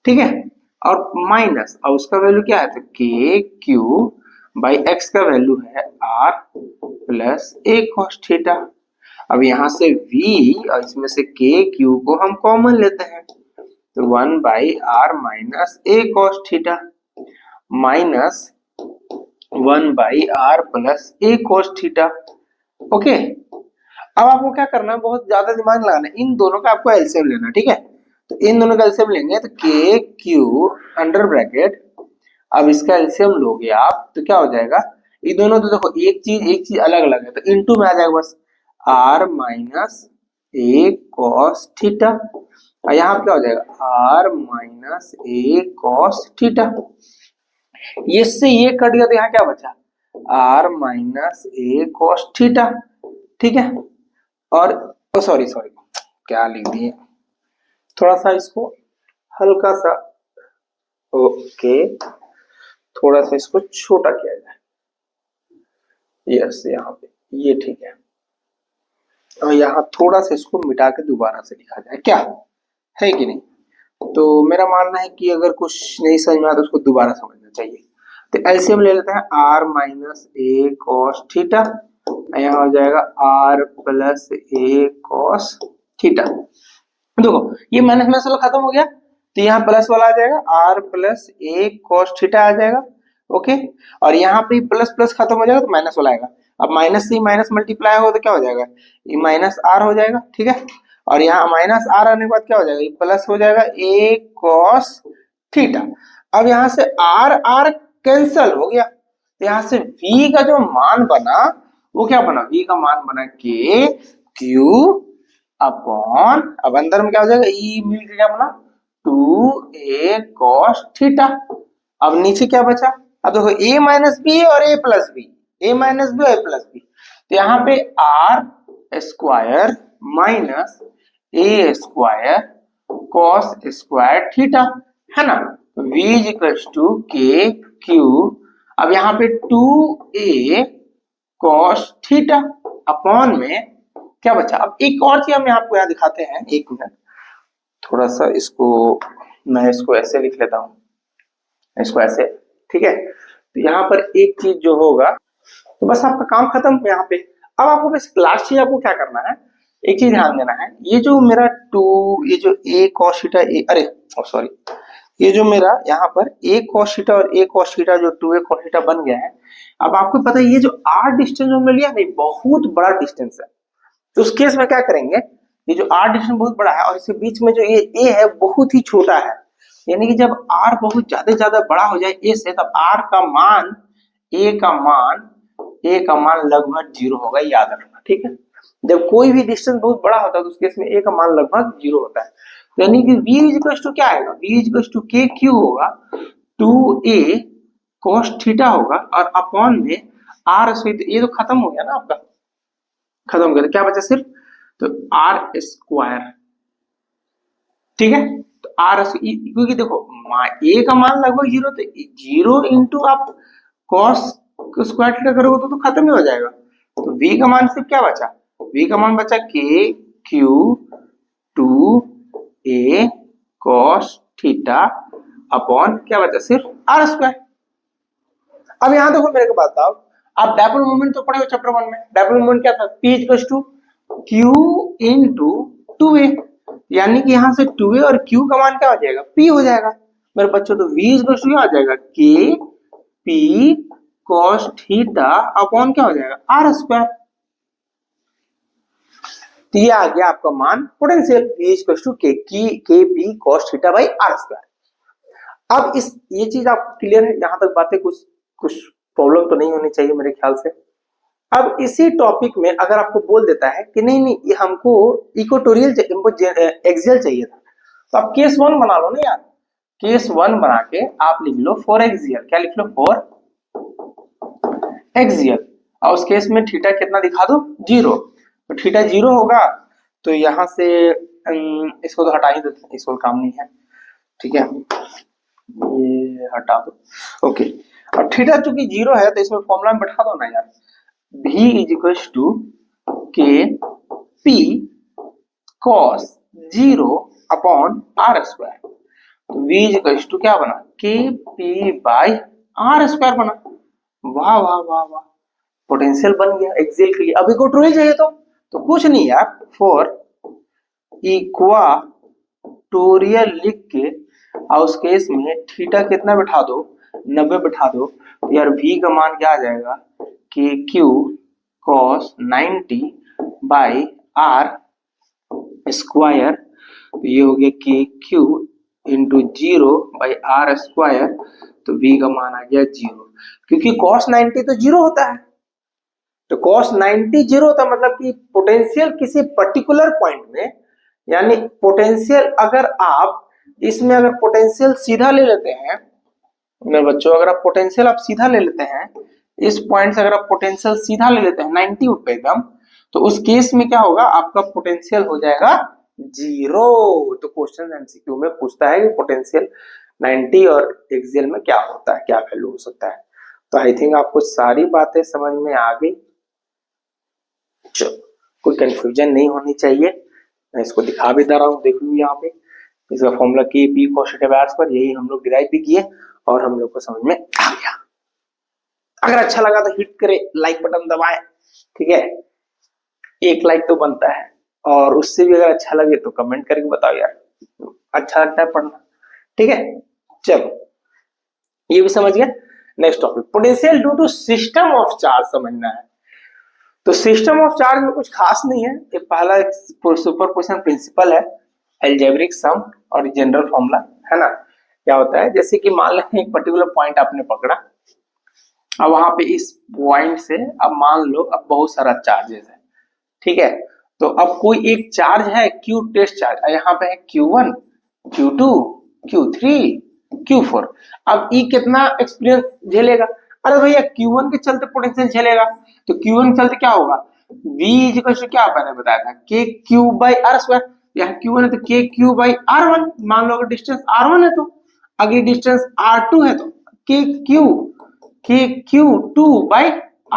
ठीक है, और माइनस और उसका वैल्यू क्या है? तो के क्यू बाई एक्स का वैल्यू है r plus a cos theta. अब यहाँ से v और इसमें से के क्यू को हम कॉमन लेते हैं, तो 1/r minus a cos theta minus 1/r plus a cos theta. Okay, अब आपको क्या करना है, बहुत ज्यादा दिमाग लगाना है, इन दोनों का आपको एलसीएम लेना है, ठीक है। तो इन दोनों का एलसीएम लेंगे तो के क्यू अंडर ब्रैकेट, अब इसका एलसीएम लोगे आप तो क्या हो जाएगा? ये दोनों तो देखो एक चीज अलग अलग है, तो इनटू में आ जाएगा बस r minus a cos theta, और यहाँ क्या हो जाएगा? R minus a cos theta. इससे ये कट गया तो यहाँ क्या बचा? R minus a cos theta, ठीक है। और सॉरी सॉरी क्या लिख दिए, थोड़ा सा इसको हल्का सा, ओके, थोड़ा सा इसको छोटा किया जाए, यस यहाँ पे ये ठीक है, और यहाँ थोड़ा सा इसको मिटा के दोबारा से लिखा जाए, क्या है कि नहीं? तो मेरा मानना है कि अगर कुछ नहीं समझ में आता तो उसको दोबारा समझना चाहिए। तो एलसीएम ले लेते हैं, r minus a cos theta, यहाँ हो जाएगा r plus a cos theta. देखो ये माइनस माइनस वाला खत्म हो गया, तो यहाँ प्लस वाला आ जाएगा, r plus a cos theta आ जाएगा, ओके। और यहाँ पे प्लस प्लस खत्म हो जाएगा तो माइनस वाला आएगा, अब माइनस से माइनस मल्टीप्लाई होगा तो क्या हो जाएगा? ये माइनस आर हो जाएगा, ठीक है। और यहाँ माइनस आर आने के बाद क्या हो जाएगा? ये प्लस हो जाएगा ए कॉस थीटा। अब यहाँ से आर आर कैंसल हो गया, तो यहाँ से v का जो मान बना वो क्या बना? v का मान बना के क्यू अपॉन, अब अंदर में क्या हो जाएगा? ई मिल के क्या बना? 2a cos theta. अब नीचे क्या बचा? अब देखो a माइनस बी और a plus B, a minus B और a प्लस बी, तो यहाँ पे r square minus a square cos square theta, है ना। v is equals to K Q, अब यहाँ पे 2a cos थीटा अपॉन में क्या बचा? अब एक और चीज हम आपको यहाँ दिखाते हैं, एक मिनट, थोड़ा सा इसको मैं इसको ऐसे लिख लेता हूँ, इसको ऐसे, ठीक है। तो यहाँ पर एक चीज जो होगा तो बस आपका काम खत्म यहाँ पे। अब आपको बस लास्ट चीज आपको क्या करना है, एक चीज ध्यान देना है, ये जो मेरा ये जो a cos थीटा, अरे सॉरी, ये जो मेरा यहाँ पर a cos थीटा और a cos थीटा जो 2a cos थीटा बन गया है, अब आपको पता है ये जो r डिस्टेंस हमने लिया नहीं, बहुत बड़ा डिस्टेंस है, तो उस केस में क्या करेंगे, ये जो r डिस्टेंस बहुत बड़ा है और इसके बीच में जो ये a है बहुत ही छोटा है, यानी कि जब r बहुत ज्यादा बड़ा हो जाए a से, तब r का मान a का मान लगभग 0 होगा, याद रखना, ठीक है। जब कोई भी डिस्टेंस बहुत बड़ा होता है तो उस केस में a का मान लगभग 0 होता है, यानी कि v इज इक्वल टू क्या आएगा? v is equal to K Q होगा, 2a cos थीटा होगा, और अपॉन में r स्क्वायर, ये तो खत्म हो गया ना आपका, खत्म हो गया, तो क्या बचा सिर्फ? तो आर स्क्वायर, ठीक है। तो आर, क्योंकि देखो ए का मान लगभग 0, तो 0 इंटू आप कॉस स्क्वायर थीटा करोगे तो खत्म ही हो जाएगा, तो v का मान सिर्फ क्या बचा? v का मान बचा के Q 2a cos theta upon क्या बचा? सिर्फ आर स्क्वायर। अब यहाँ देखो मेरे को बताओ, आप डायपोल मोमेंट तो पढ़े हो चैप्टर 1 में, डायपोल मोमेंट क्या था? P equals to Q into 2a, यानी कि यहाँ से 2a और Q का मान क्या हो जाएगा? P हो जाएगा मेरे बच्चों, तो V इक्वल्स टू क्या हो जाएगा? K P cos theta upon क्या हो जाएगा? R square. तो ये आ गया आपका मान potential, V equals to K P cos theta by R square. अब ये चीज आप क्लियर है, यहाँ तक बातें कुछ प्रॉब्लम तो नहीं होनी चाहिए मेरे ख्याल से। अब इसी टॉपिक में अगर आपको बोल देता है कि नहीं ये हमको इक्वेटोरियल हमको एक्सियल चाहिए था, तो आप केस 1 बना लो ना यार, केस 1 बना के आप लिख लो फॉर एक्सियल, क्या लिख लो? फॉर एक्सियल, और उस केस में थीटा कितना दिखा दो? 0, तो थीटा 0 होगा, तो यहां से इसको तो हटा ही देते हैं, इसको काम नहीं है, ठीक है, ये हटा दो, ओके। और थीटा चूंकि जीरो है तो इसमें फॉर्मूला में बैठा दो ना यार, v इज इक्वल टू के P cos zero upon R square. तो v इज इक्वल टू क्या बना, के पी बाई आर स्क्वायर बना। वाह वाह वाह वाह, पोटेंशियल बन गया एक्सियल के लिए। अब इक्वेटोरियल चाहिए तो कुछ नहीं यार, फॉर इक्वाटोरियल लिख के और उस केस में थीटा कितना बिठा दो, 90 बिठा दो, तो यार v का मान क्या आ जाएगा, K Q cos 90 by are square. तो ये हो गया K Q into zero by are square. तो v का मान आ गया जीरो, क्योंकि cos 90 तो जीरो होता है। तो cos 90 जीरो होता है, मतलब कि पोटेंशियल किसी पर्टिकुलर पॉइंट में, यानी पोटेंशियल अगर आप इसमें अगर पोटेंशियल सीधा ले लेते हैं मेरे बच्चों, अगर आप पोटेंशियल आप सीधा ले लेते हैं इस पॉइंट से, अगर आप पोटेंशियल सीधा ले लेते हैं 90 पे एकदम, तो उस केस में क्या होगा, आपका पोटेंशियल हो जाएगा जीरो। तो क्वेश्चन एमसीक्यू में पूछता है कि पोटेंशियल 90 और एक्सियल में क्या होता है, क्या वैल्यू हो सकता है। तो आई थिंक आपको सारी बातें समझ में आ गई, कोई कंफ्यूजन नहीं होनी चाहिए। मैं इसको दिखा भी दे रहा हूँ, देख लू यहाँ पे इसका formula K P cos theta by R square, यही हम लोग डिराइव भी किए और हम लोग को समझ में आ गया। अगर अच्छा लगा तो हिट करे, लाइक बटन दबाएं, ठीक है, एक लाइक तो बनता है, और उससे भी अगर अच्छा लगे तो कमेंट करके बताओ यार अच्छा लगता है पढ़ना, ठीक है। चलो ये भी समझ गया। Next topic, potential due to system of charge समझना है। तो सिस्टम ऑफ चार्ज में कुछ खास नहीं है, ये पहला सुपरपोजिशन प्रिंसिपल है, अलजेब्रिक सम और जनरल फॉर्मूला है ना। क्या होता है, जैसे कि मान लें एक पर्टिकुलर पॉइंट आपने पकड़ा, अब वहां पे इस पॉइंट से अब मान लो अब बहुत सारा चार्जेस है, ठीक है। तो अब कोई एक चार्ज है क्यू टेस्ट चार्ज, यहाँ पे है Q1 Q2 Q3 Q4। अब ई कितना एक्सपीरियंस झेलेगा, अरे भैया Q1 के चलते पोटेंशियल झेलेगा, तो Q1 के चलते क्या होगा, V इज इक्वल टू क्या मैंने बताया था, के क्यू बाई आर स्क्वायर। यहाँ Q1 है तो के क्यू बाई R1, मान लो अगर डिस्टेंस R1 है तो, अगर डिस्टेंस R2 है तो के क्यू 2 बाई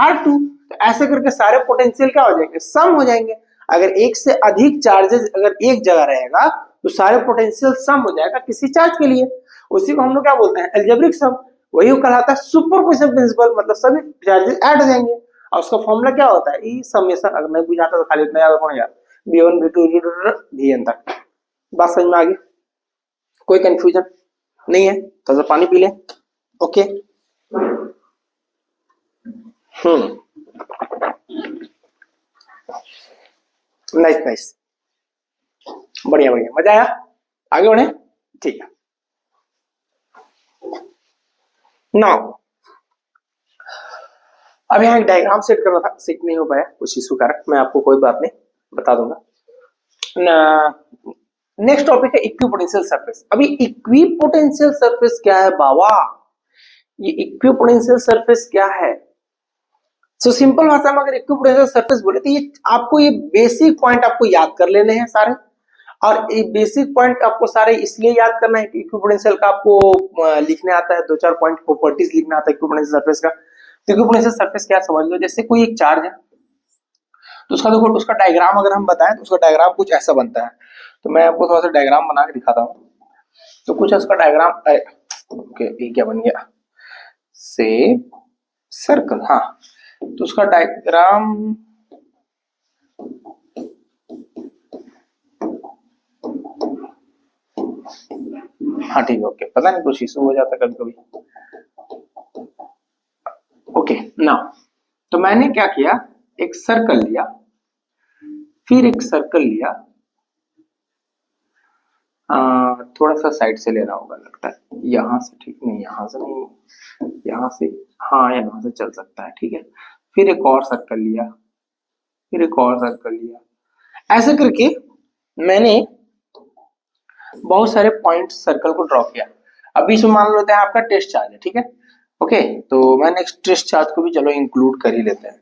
R2। तो ऐसे करके सारे पोटेंशियल क्या हो जाएंगे, सम हो जाएंगे। अगर एक से अधिक चार्जेस अगर एक जगह रहेगा तो सारे पोटेंशियल सम हो जाएगा किसी चार्ज के लिए, उसी को हम लोग क्या बोलते हैं, अलजेब्रिक सम। वही कहलाता है सुपरपोजिशन प्रिंसिपल, मतलब सभी चार्जेस ऐड हो जाएंगे। और उसका फॉर्मूला क्या होता है, ई समेशन, अगर नहीं बुझाता तो खाली इतना याद रखो यार, b1 b2 bn तक। बात समझ में आ गई, कोई कंफ्यूजन नहीं है, थोड़ा सा पानी पी ले। ओके नाइस नाइस, बढ़िया बढ़िया, मजा आया, आगे बढ़े, ठीक है। नाउ अब यहाँ एक डायग्राम सेट करना था, सेट नहीं हो पाया कुछ इशू कारण, मैं आपको कोई बात नहीं बता दूंगा। नेक्स्ट टॉपिक है इक्विपोटेंशियल सरफेस। अभी इक्विपोटेंशियल सरफेस क्या है बाबा, ये इक्विपोटेंशियल सरफेस क्या है। सो सिंपल भाषा में अगर इक्विपोटेंशियल सरफेस बोले तो ये आपको ये बेसिक पॉइंट आपको याद कर लेने हैं सारे, और ये बेसिक पॉइंट आपको सारे इसलिए याद करना है कि इक्विपोटेंशियल का आपको लिखने आता है, दो चार पॉइंट प्रॉपर्टीज लिखना आता है इक्विपोटेंशियल सरफेस का। तो इक्विपोटेंशियल सरफेस क्या समझ लो, जैसे कोई एक चार्ज है तो उसका देखो, उसका डायग्राम अगर हम बताएं तो उसका डायग्राम कुछ ऐसा बनता है। तो मैं आपको थोड़ा सा डायग्राम बना के दिखाता हूँ। तो कुछ उसका डायग्राम, ओके ये क्या बन गया, से सर्कल, हाँ। तो उसका डायग्राम हाँ ठीक है, ओके, पता नहीं कुछ इशू हो जाता कभी कभी। ओके नाउ, तो मैंने क्या किया, एक सर्कल लिया, फिर एक सर्कल लिया, थोड़ा सा साइड से लेना होगा लगता है, यहाँ से ठीक नहीं, यहाँ से नहीं, यहाँ से, हाँ यहाँ से चल सकता है, ठीक है। फिर एक और सर्कल लिया, फिर एक और सर्कल लिया, ऐसे करके मैंने बहुत सारे पॉइंट सर्कल को ड्रॉ किया। अभी इसमें मान लेते हैं आपका टेस्ट चार्ज है, ठीक है, ओके। तो मैंने टेस्ट चार्ज को भी चलो इंक्लूड कर ही लेते हैं।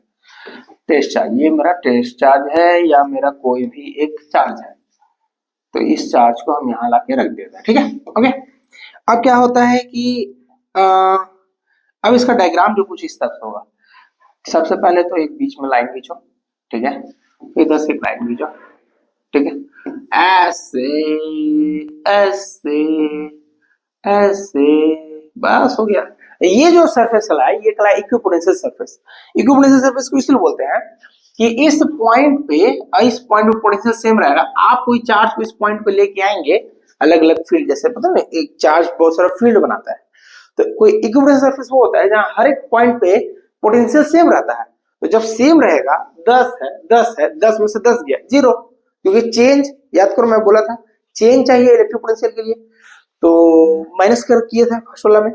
टेस्ट चार्ज, ये मेरा टेस्ट चार्ज है या मेरा कोई भी एक चार्ज है, तो इस चार्ज को हम यहाँ लाके रख देते हैं, ठीक है, ओके। अब क्या होता है कि अब इसका डायग्राम जो कुछ इस तरह से होगा। सबसे पहले तो एक बीच में लाइन खींचो, ठीक है, इधर से एक लाइन खींचो, ठीक है, ऐसे ऐसे ऐसे, बस हो गया। ये जो सरफेस कला है ये कला इक्विपोटेंशियल सरफेस। इक्विपोटेंशियल सरफेस को इसलिए बोलते हैं कि इस पॉइंट पे इस पॉइंट पे पोटेंशियल सेम रहेगा। आप कोई चार्ज को इस पॉइंट पे लेके आएंगे, अलग अलग फील्ड, जैसे पता ना एक चार्ज बहुत सारा फील्ड बनाता है, तो कोई इक्विपोटेंशियल सरफेस वो होता है जहां हर एक पॉइंट पे पोटेंशियल सेम रहता है। तो जब सेम रहेगा 10 है 10 है 10 में से 10 गया 0, क्योंकि चेंज, याद करो मैं बोला था चेंज चाहिए इलेक्ट्रिक पोटेंशियल के लिए, तो माइनस कर किए थे फर्स्ट वाला में।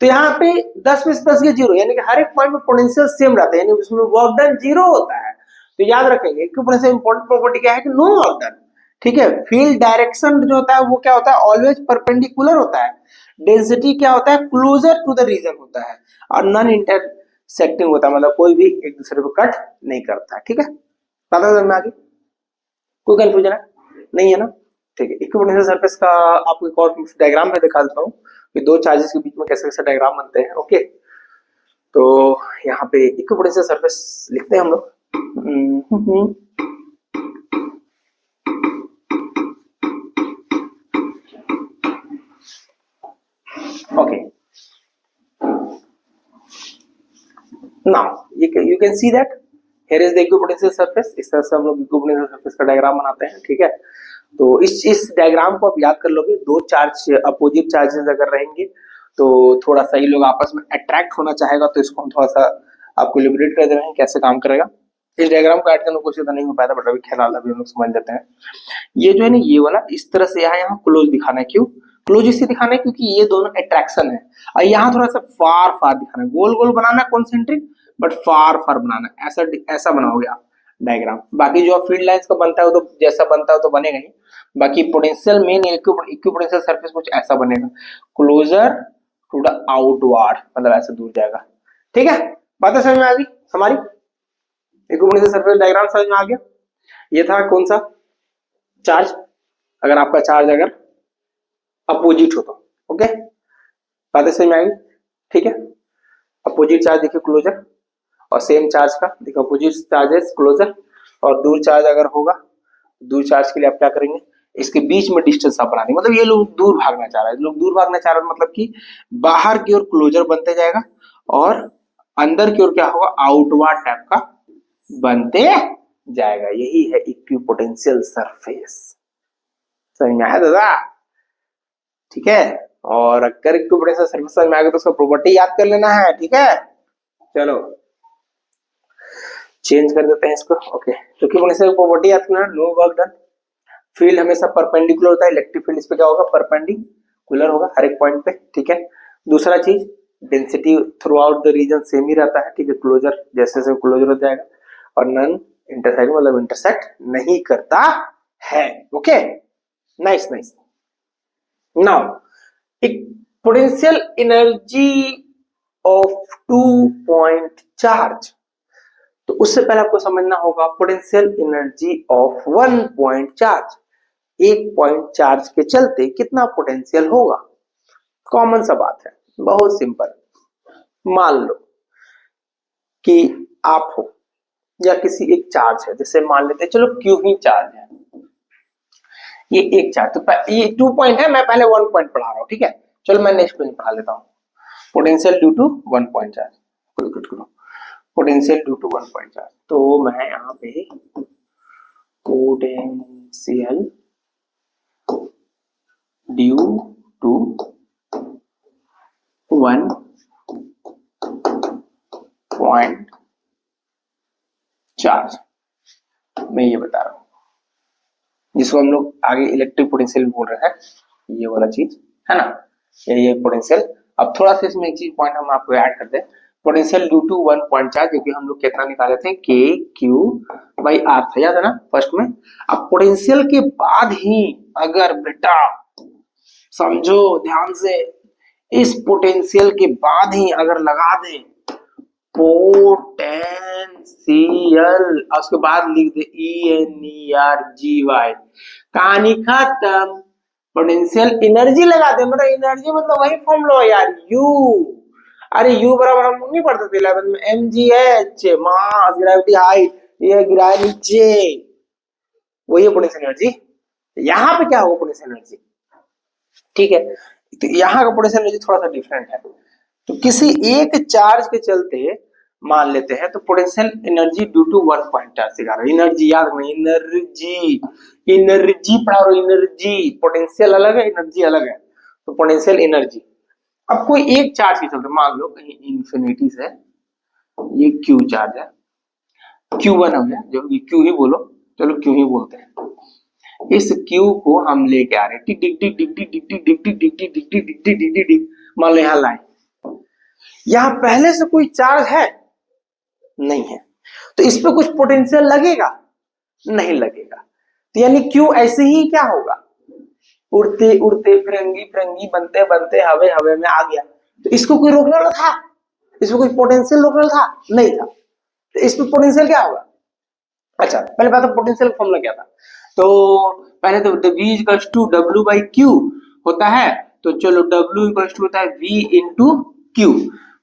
तो यहाँ पे 10 में से 10 गया 0, यानी कि हर एक पॉइंट में पोटेंशियल सेम रहता है, यानी उसमें वर्क डन 0 होता है। तो याद रखेंगे इक्विपोटेंशियल इंपॉर्टेंट प्रॉपर्टी क्या है कि नो वर्क डन, ठीक है। फील्ड डायरेक्शन जो होता है वो क्या होता है, ऑलवेज परपेंडिकुलर होता है। डेंसिटी क्या होता है, क्लोजर टू द रीजन होता है, और नॉन इंटरसेक्टिंग होता है, मतलब कोई भी एक दूसरे को कट नहीं करता, ठीक है। पता है आगे कोई कंफ्यूजन है नहीं है ना, ठीक है। इक्विपोटेंशियल सरफेस का आपको एक और डायग्राम में दिखा देता हूँ कि दो चार्जेस के बीच में कैसे कैसे डायग्राम बनते हैं, ओके। तो यहाँ पे इक्विपोटेंशियल सरफेस लिखते हैं हम लोग, okay. Now you can see that here is the equipotential surface। इस तरह से हम लोग इक्विपोटेंशियल सरफेस का डायग्राम बनाते हैं, ठीक है। तो इस डायग्राम को आप याद कर लोगे, दो चार्ज अपोजिट चार्जेस अगर रहेंगे तो थोड़ा सा ये लोग आपस में अट्रैक्ट होना चाहेगा, तो इसको हम थोड़ा सा आपको लिबरेट कर दे रहे हैं कैसे काम करेगा। इस डायग्राम को ऐड करने की कोशिश तो नहीं हो पाया था, बट अभी ख्याल अभी हम लोग समझ लेते हैं। ये जो है ना ये वाला इस तरह से यहाँ क्लोज दिखाना है, क्यों क्लोज इससे दिखाना है क्योंकि ये दोनों अट्रैक्शन है, और यहाँ थोड़ा सा फार फार दिखाना है, गोल गोल बनाना है कॉन्सेंट्रिक, बट फार फार बनाना है, ऐसा ऐसा बनाओगे आप डायग्राम। बाकी जो फील्ड लाइंस का बनता है वो तो जैसा बनता है तो बनेगा ही, बाकी पोटेंशियल मेन इक्विपोटेंशियल सरफेस कुछ ऐसा बनेगा, क्लोजर टू द आउटवर्ड, मतलब ऐसे दूर जाएगा, ठीक है। बात समझ में आ गई हमारी, इक्विपोटेंशियल सरफेस डायग्राम समझ में आ गया। ये था कौन सा चार्ज, अगर आपका चार्ज अगर अपोजिट हो तो, ओके, बात समझ में आ गई, ठीक है। अपोजिट चार्ज देखिए क्लोजर, और सेम चार्ज का देखो अपोजिट चार्जेस क्लोजर, और दूर चार्ज अगर होगा, दूर चार्ज के लिए आप क्या करेंगे, इसके बीच में डिस्टेंस आप बना देंगे। मतलब ये लोग दूर भागना चाह रहा है, लोग दूर भागना चाह रहे हैं, मतलब कि बाहर की ओर क्लोजर बनते जाएगा और अंदर की ओर क्या होगा, आउटवर्ड टाइप का बनते जाएगा। यही है इक्विपोटेंशियल सरफेस, समझ में आया दादा, ठीक है। और अगर इक्विपोटेंशियल सरफेस समझ में आ गया तो उसका प्रॉपर्टी याद कर लेना है, ठीक है। चलो चेंज कर देते हैं इसको, ओके। तो इक्विपोटेंशियल प्रॉपर्टी याद करना, नो वर्क डन, फील्ड हमेशा परपेंडिकुलर होता है, इलेक्ट्रिक फील्ड इस पे क्या होगा, परपेंडिकुलर होगा हर एक पॉइंट पे, ठीक है। दूसरा चीज density throughout the region same ही रहता है, ठीक है, क्लोजर जैसे जैसे क्लोजर हो जाएगा, और नॉन इंटरसेक्ट मतलब इंटरसेक्ट नहीं करता है, ओके। Nice nice. नाउ एक potential energy of 2 point charge, तो उससे पहले आपको समझना होगा potential energy of 1 point charge, एक पॉइंट चार्ज के चलते कितना पोटेंशियल होगा। कॉमन सा बात है, बहुत सिंपल। मान लो कि आप हो या किसी एक चार्ज है, जैसे मान लेते हैं चलो क्यू ही चार्ज है, ये एक चार्ज, तो ये 2 पॉइंट है, मैं पहले 1 पॉइंट पढ़ा रहा हूं, ठीक है। चलो मैं नेक्स्ट पॉइंट पढ़ा लेता हूं, potential due to 1 point charge, potential due to 1 point charge. तो मैं यहाँ पे potential due to 1 point charge मैं ये बता रहा हूं, जिसको हम लोग आगे इलेक्ट्रिक पोटेंशियल बोल रहे हैं, ये वाला चीज है ना, ये पोटेंशियल। अब थोड़ा सा इसमें एक चीज पॉइंट हम आपको ऐड करते हैं, potential due to 1 point charge, क्योंकि हम लोग कितना निकाले थे, के क्यू बाई आर था, याद है ना फर्स्ट में। अब पोटेंशियल के बाद ही अगर बेटा समझो ध्यान से, इस पोटेंशियल के बाद ही अगर लगा दे पोटेंशियल, उसके बाद लिख दे ENERGY, कहानी खत्म। पोटेंशियल एनर्जी लगा दे, मतलब एनर्जी मतलब वही फॉर्मूला यार, यू। अरे यू बराबर हम लोग नहीं पढ़ते थे 11 में, mgh मास ग्रेविटी हाइट, ये गिरा है नीचे, वही है पोटेंशियल एनर्जी। यहाँ पे क्या होगा पोटेंशियल एनर्जी, ठीक है। तो यहाँ का पोटेंशियल एनर्जी थोड़ा सा डिफरेंट है। तो किसी एक चार्ज के चलते मान लेते हैं तो potential energy due to one point charge सिखा रहा है, एनर्जी याद रखना, एनर्जी, एनर्जी पढ़ा रहा हूं, एनर्जी, पोटेंशियल अलग है एनर्जी अलग है, तो पोटेंशियल एनर्जी। अब कोई एक चार्ज के चलते मान लो कहीं इन्फिनिटी से ये क्यू चार्ज है, Q1 हो गया, जो क्यू ही बोलो, चलो क्यू ही बोलते हैं। इस क्यू को हम लेके आ रहे हैं, टिक टिक टिक टिक टिक टिक टिक टिक टिक टिक टिक टिक टिक टिक टिक टिक टिक, मान लो यहाँ लाए, यहाँ पहले से कोई चार्ज है नहीं है, तो इस पे कुछ पोटेंशियल लगेगा नहीं लगेगा, तो यानी क्यू ऐसे ही क्या होगा, उड़ते उड़ते फिरंगी फिरंगी बनते बनते हवे हवे में आ गया। तो इसको कोई रोकने वाला था, इसमें कोई पोटेंशियल रोकने वाला था नहीं था, तो इसमें पोटेंशियल क्या होगा। अच्छा पहले बात, पोटेंशियल फॉर्मूला क्या था, तो पहले तो v equals to W by Q होता है, तो चलो w इक्वल्स टू होता है v इंटू क्यू,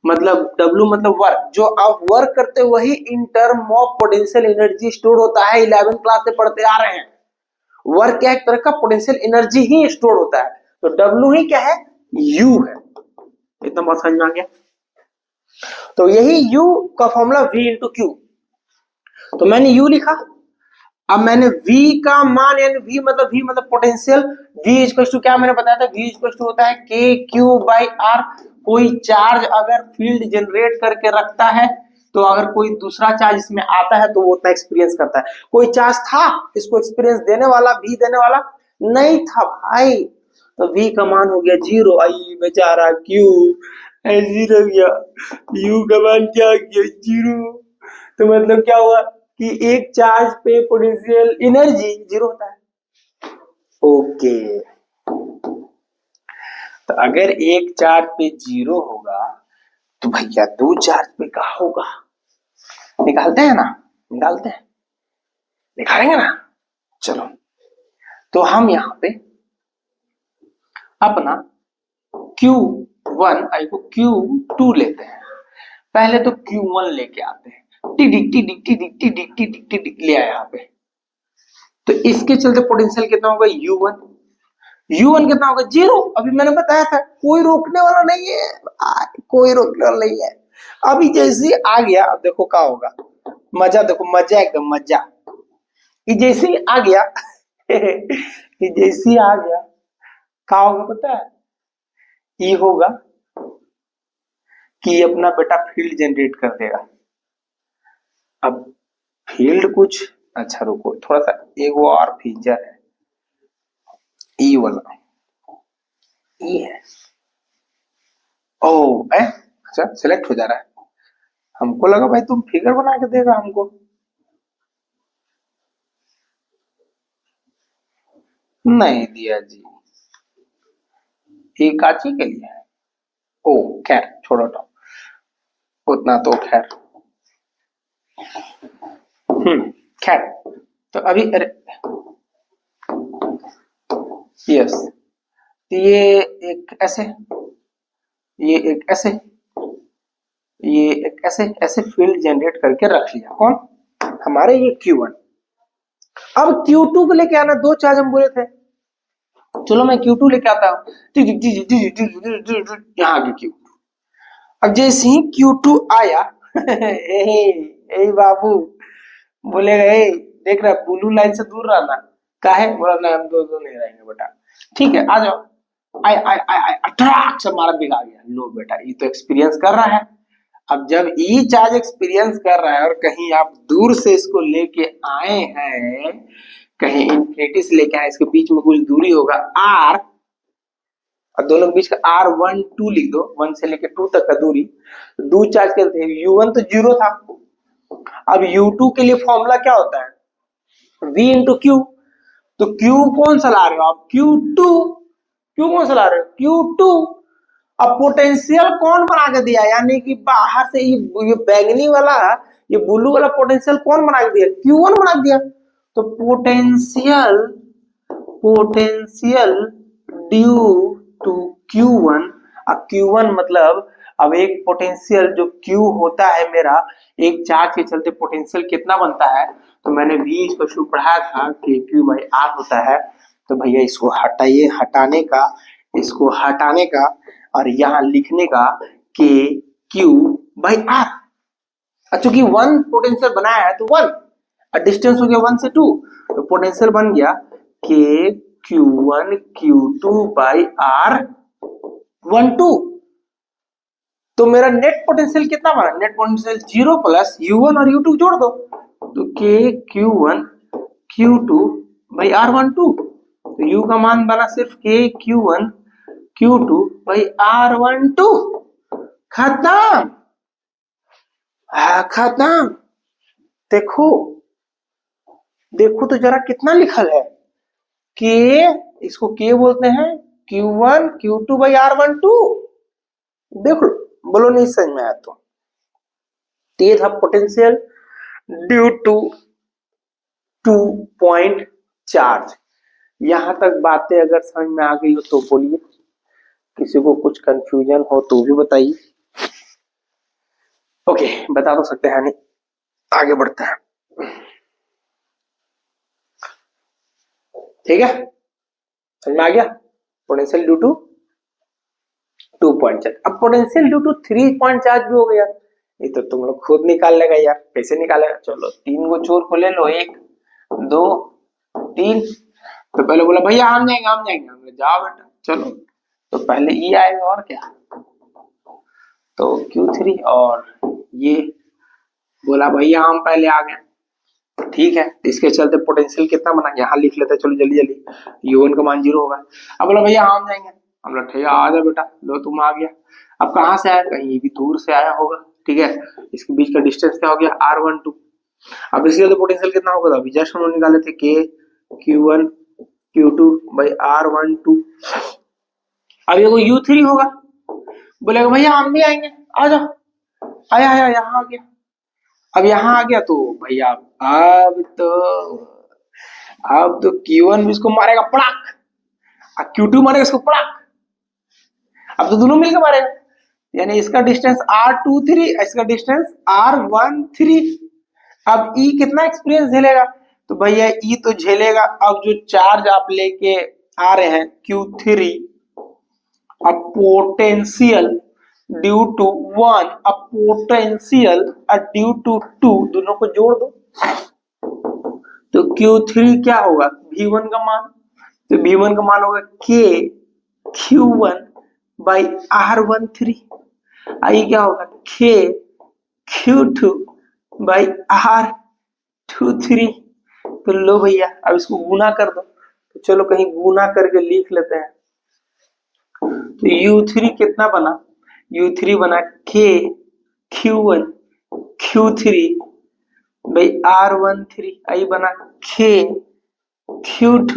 मतलब w मतलब वर्क, जो आप वर्क करते हो वही in term of potential energy store होता है, 11th क्लास से पढ़ते आ रहे हैं। वर्क क्या एक तरह का पोटेंशियल एनर्जी ही स्टोर होता है, तो W ही क्या है, U है। इतना बात समझ में आ गया। तो यही U का फॉर्मूला V इंटू क्यू, तो मैंने U लिखा, अब मैंने V का मान यानी V मतलब पोटेंशियल, V इक्वल टू क्या मैंने बताया था, V इक्वल टू होता है के क्यू बाई आर। कोई चार्ज अगर फील्ड जनरेट करके रखता है तो अगर कोई दूसरा चार्ज इसमें आता है तो वो उतना एक्सपीरियंस करता है। कोई चार्ज था इसको एक्सपीरियंस देने वाला, भी देने वाला नहीं था भाई, तो V का मान हो गया 0। आई बेचारा Q जीरो गया, U का मान क्या हो गया 0। तो मतलब क्या हुआ कि एक चार्ज पे पोटेंशियल एनर्जी 0 होता है। ओके, तो अगर एक चार्ज पे 0 होगा तो भैया दो चार्ज पे क्या होगा, निकालते हैं ना, निकालते हैं, निकालेंगे ना, चलो। तो हम यहाँ पे अपना Q1 आई को Q2 लेते हैं, पहले तो Q1 लेके आते हैं, टिक टिक टिक टिक टिक टिक टिक टिक टिक ले आया यहाँ पे, तो इसके चलते पोटेंशियल कितना होगा U1, U1 कितना होगा 0। अभी मैंने बताया था कोई रोकने वाला नहीं है, कोई रोकने वाला नहीं है। अभी जैसे आ गया, अब देखो क्या होगा, मजा देखो, मजा एकदम मजा, ये जैसे ही आ गया ये जैसे ही आ गया क्या होगा पता है, ये होगा कि अपना बेटा फील्ड जनरेट कर देगा। अब फील्ड कुछ, अच्छा रुको थोड़ा सा, एक वो और फीचर है ई वाला, ई है, ओ है, अच्छा सिलेक्ट हो जा रहा है, हमको लगा भाई तुम फिगर बना के देगा हमको, नहीं दिया जी, ये काची के लिए है। ओ खैर छोड़ो तो, उतना तो खैर, खैर तो अभी अरे यस, ये एक ऐसे, ये एक ऐसे, ये एक ऐसे ऐसे फील्ड जनरेट करके रख लिया, कौन, हमारे ये Q1। अब Q2 को लेके आना, दो चार्ज हम बोले थे, चलो मैं Q2 लेके आता हूँ, यहाँ आ गया Q2। अब जैसे ही Q2 आया ए बाबू बोलेगा, ए देख रहा ब्लू लाइन से दूर रहना, काहे, बोला ना हम दो नहीं रहेंगे बेटा, ठीक है आ जाओ, आए आए आए आए अट्रैक्ट से मारा बिगा गया, लो बेटा ये तो एक्सपीरियंस कर रहा है। अब जब ई चार्ज एक्सपीरियंस कर रहा है और कहीं आप दूर से इसको लेके आए हैं, कहीं इन्फिनिटी से लेके आए, इसके बीच में कुछ दूरी होगा r, और दोनों के बीच का r1 2 लिख दो, 1 से लेके 2 तक का दूरी, दो चार्ज करते हैं, U1 तो 0 था, अब U2 के लिए फॉर्मूला क्या होता है, V इंटू क्यू, तो Q कौन सा ला रहे हो आप, Q2, Q कौन सा ला रहे हो, Q2। अब पोटेंशियल कौन बना के दिया, यानी कि बाहर से ये बैंगनी वाला, ये ब्लू वाला पोटेंशियल कौन बना के दिया, Q1 बना दिया। तो potential, potential due to Q1, Q1 मतलब अब एक पोटेंशियल जो Q होता है मेरा, एक चार्ज के चलते पोटेंशियल कितना बनता है, तो मैंने भी इसको शुरू पढ़ाया था कि Q बाई R होता है। तो भैया इसको हटाइए, इसको हटाने का और यहाँ लिखने का कि Q बाई R। चूंकि 1 पोटेंशियल बनाया है तो 1 और डिस्टेंस हो गया 1 से 2, तो पोटेंशियल बन गया कि Q1 Q2 बाई R12। तो मेरा नेट पोटेंशियल कितना बना, नेट पोटेंशियल 0 प्लस U1 और U2 जोड़ दो, तो K Q1 Q2 by R12। तो U का मान बना सिर्फ K Q1 Q2 by R12। खत्म, खत्म। देखो देखो तो जरा कितना लिखल है, K, इसको K बोलते हैं, Q1 Q2 बाई R12। देख लो, बोलो नहीं समझ में आया तो। ये था potential due to 2 point charge. यहां तक बातें अगर समझ में आ गई हो तो बोलिए, किसी को कुछ कंफ्यूजन हो तो भी बताइए। ओके, बता तो सकते हैं नहीं, आगे बढ़ते हैं। ठीक है, समझ में आ गया potential due to 2 point charge. अब potential due to 3 point charge भी हो गया, ये तो तुम लोग खुद निकाल लेगा यार, कैसे निकालेगा। चलो 3 को छोर को ले लो, 1 2 3। तो पहले बोला भैया हम जाएंगे, हमने जाओ बेटा चलो, तो पहले ई आएगा और क्या, तो Q3, और ये बोला भैया हम पहले आ गए, ठीक है। इसके चलते पोटेंशियल कितना बना, यहाँ लिख लेते हैं, चलो जल्दी जल्दी। U1 का मान 0 होगा। अब बोला भैया हम जाएंगे, हम लोग ठीक है आ जाओ बेटा, लो तुम आ गया। अब कहाँ से आया, कहीं भी दूर से आया होगा, ठीक है। इसके बीच का डिस्टेंस क्या हो गया, R12। अब इसके चलते पोटेंशियल कितना होगा, अभी जस्ट हम लोग निकाले थे K Q1 Q2 by R12। अब ये कोई U3 होगा, बोलेगा भैया हम भी आएंगे, आ जाओ, आया आया यहाँ आ गया। अब यहाँ आ गया तो भैया अब तो Q1 भी इसको मारेगा पड़ाक, और Q2 मारेगा इसको पड़ाक। अब तो दोनों मिलकर मारेगा, यानी इसका डिस्टेंस R23, इसका डिस्टेंस R13। अब E कितना एक्सपीरियंस झेलेगा, तो भैया E तो झेलेगा। अब जो चार्ज आप लेके आ रहे हैं Q3, अब पोटेंशियल ड्यू टू 1, अब पोटेंशियल ड्यू टू 2, दोनों को जोड़ दो, तो Q3 क्या होगा, V1 का मान, तो V1 का मान होगा K Q1 बाई R13। आई क्या होगा, K Q2 बाई R23। तो लो भैया अब इसको गुना कर दो, तो चलो कहीं गुना करके लिख लेते हैं। तो U3 कितना बना, U3 बना K Q1 Q3 by R13, आई बना K Q2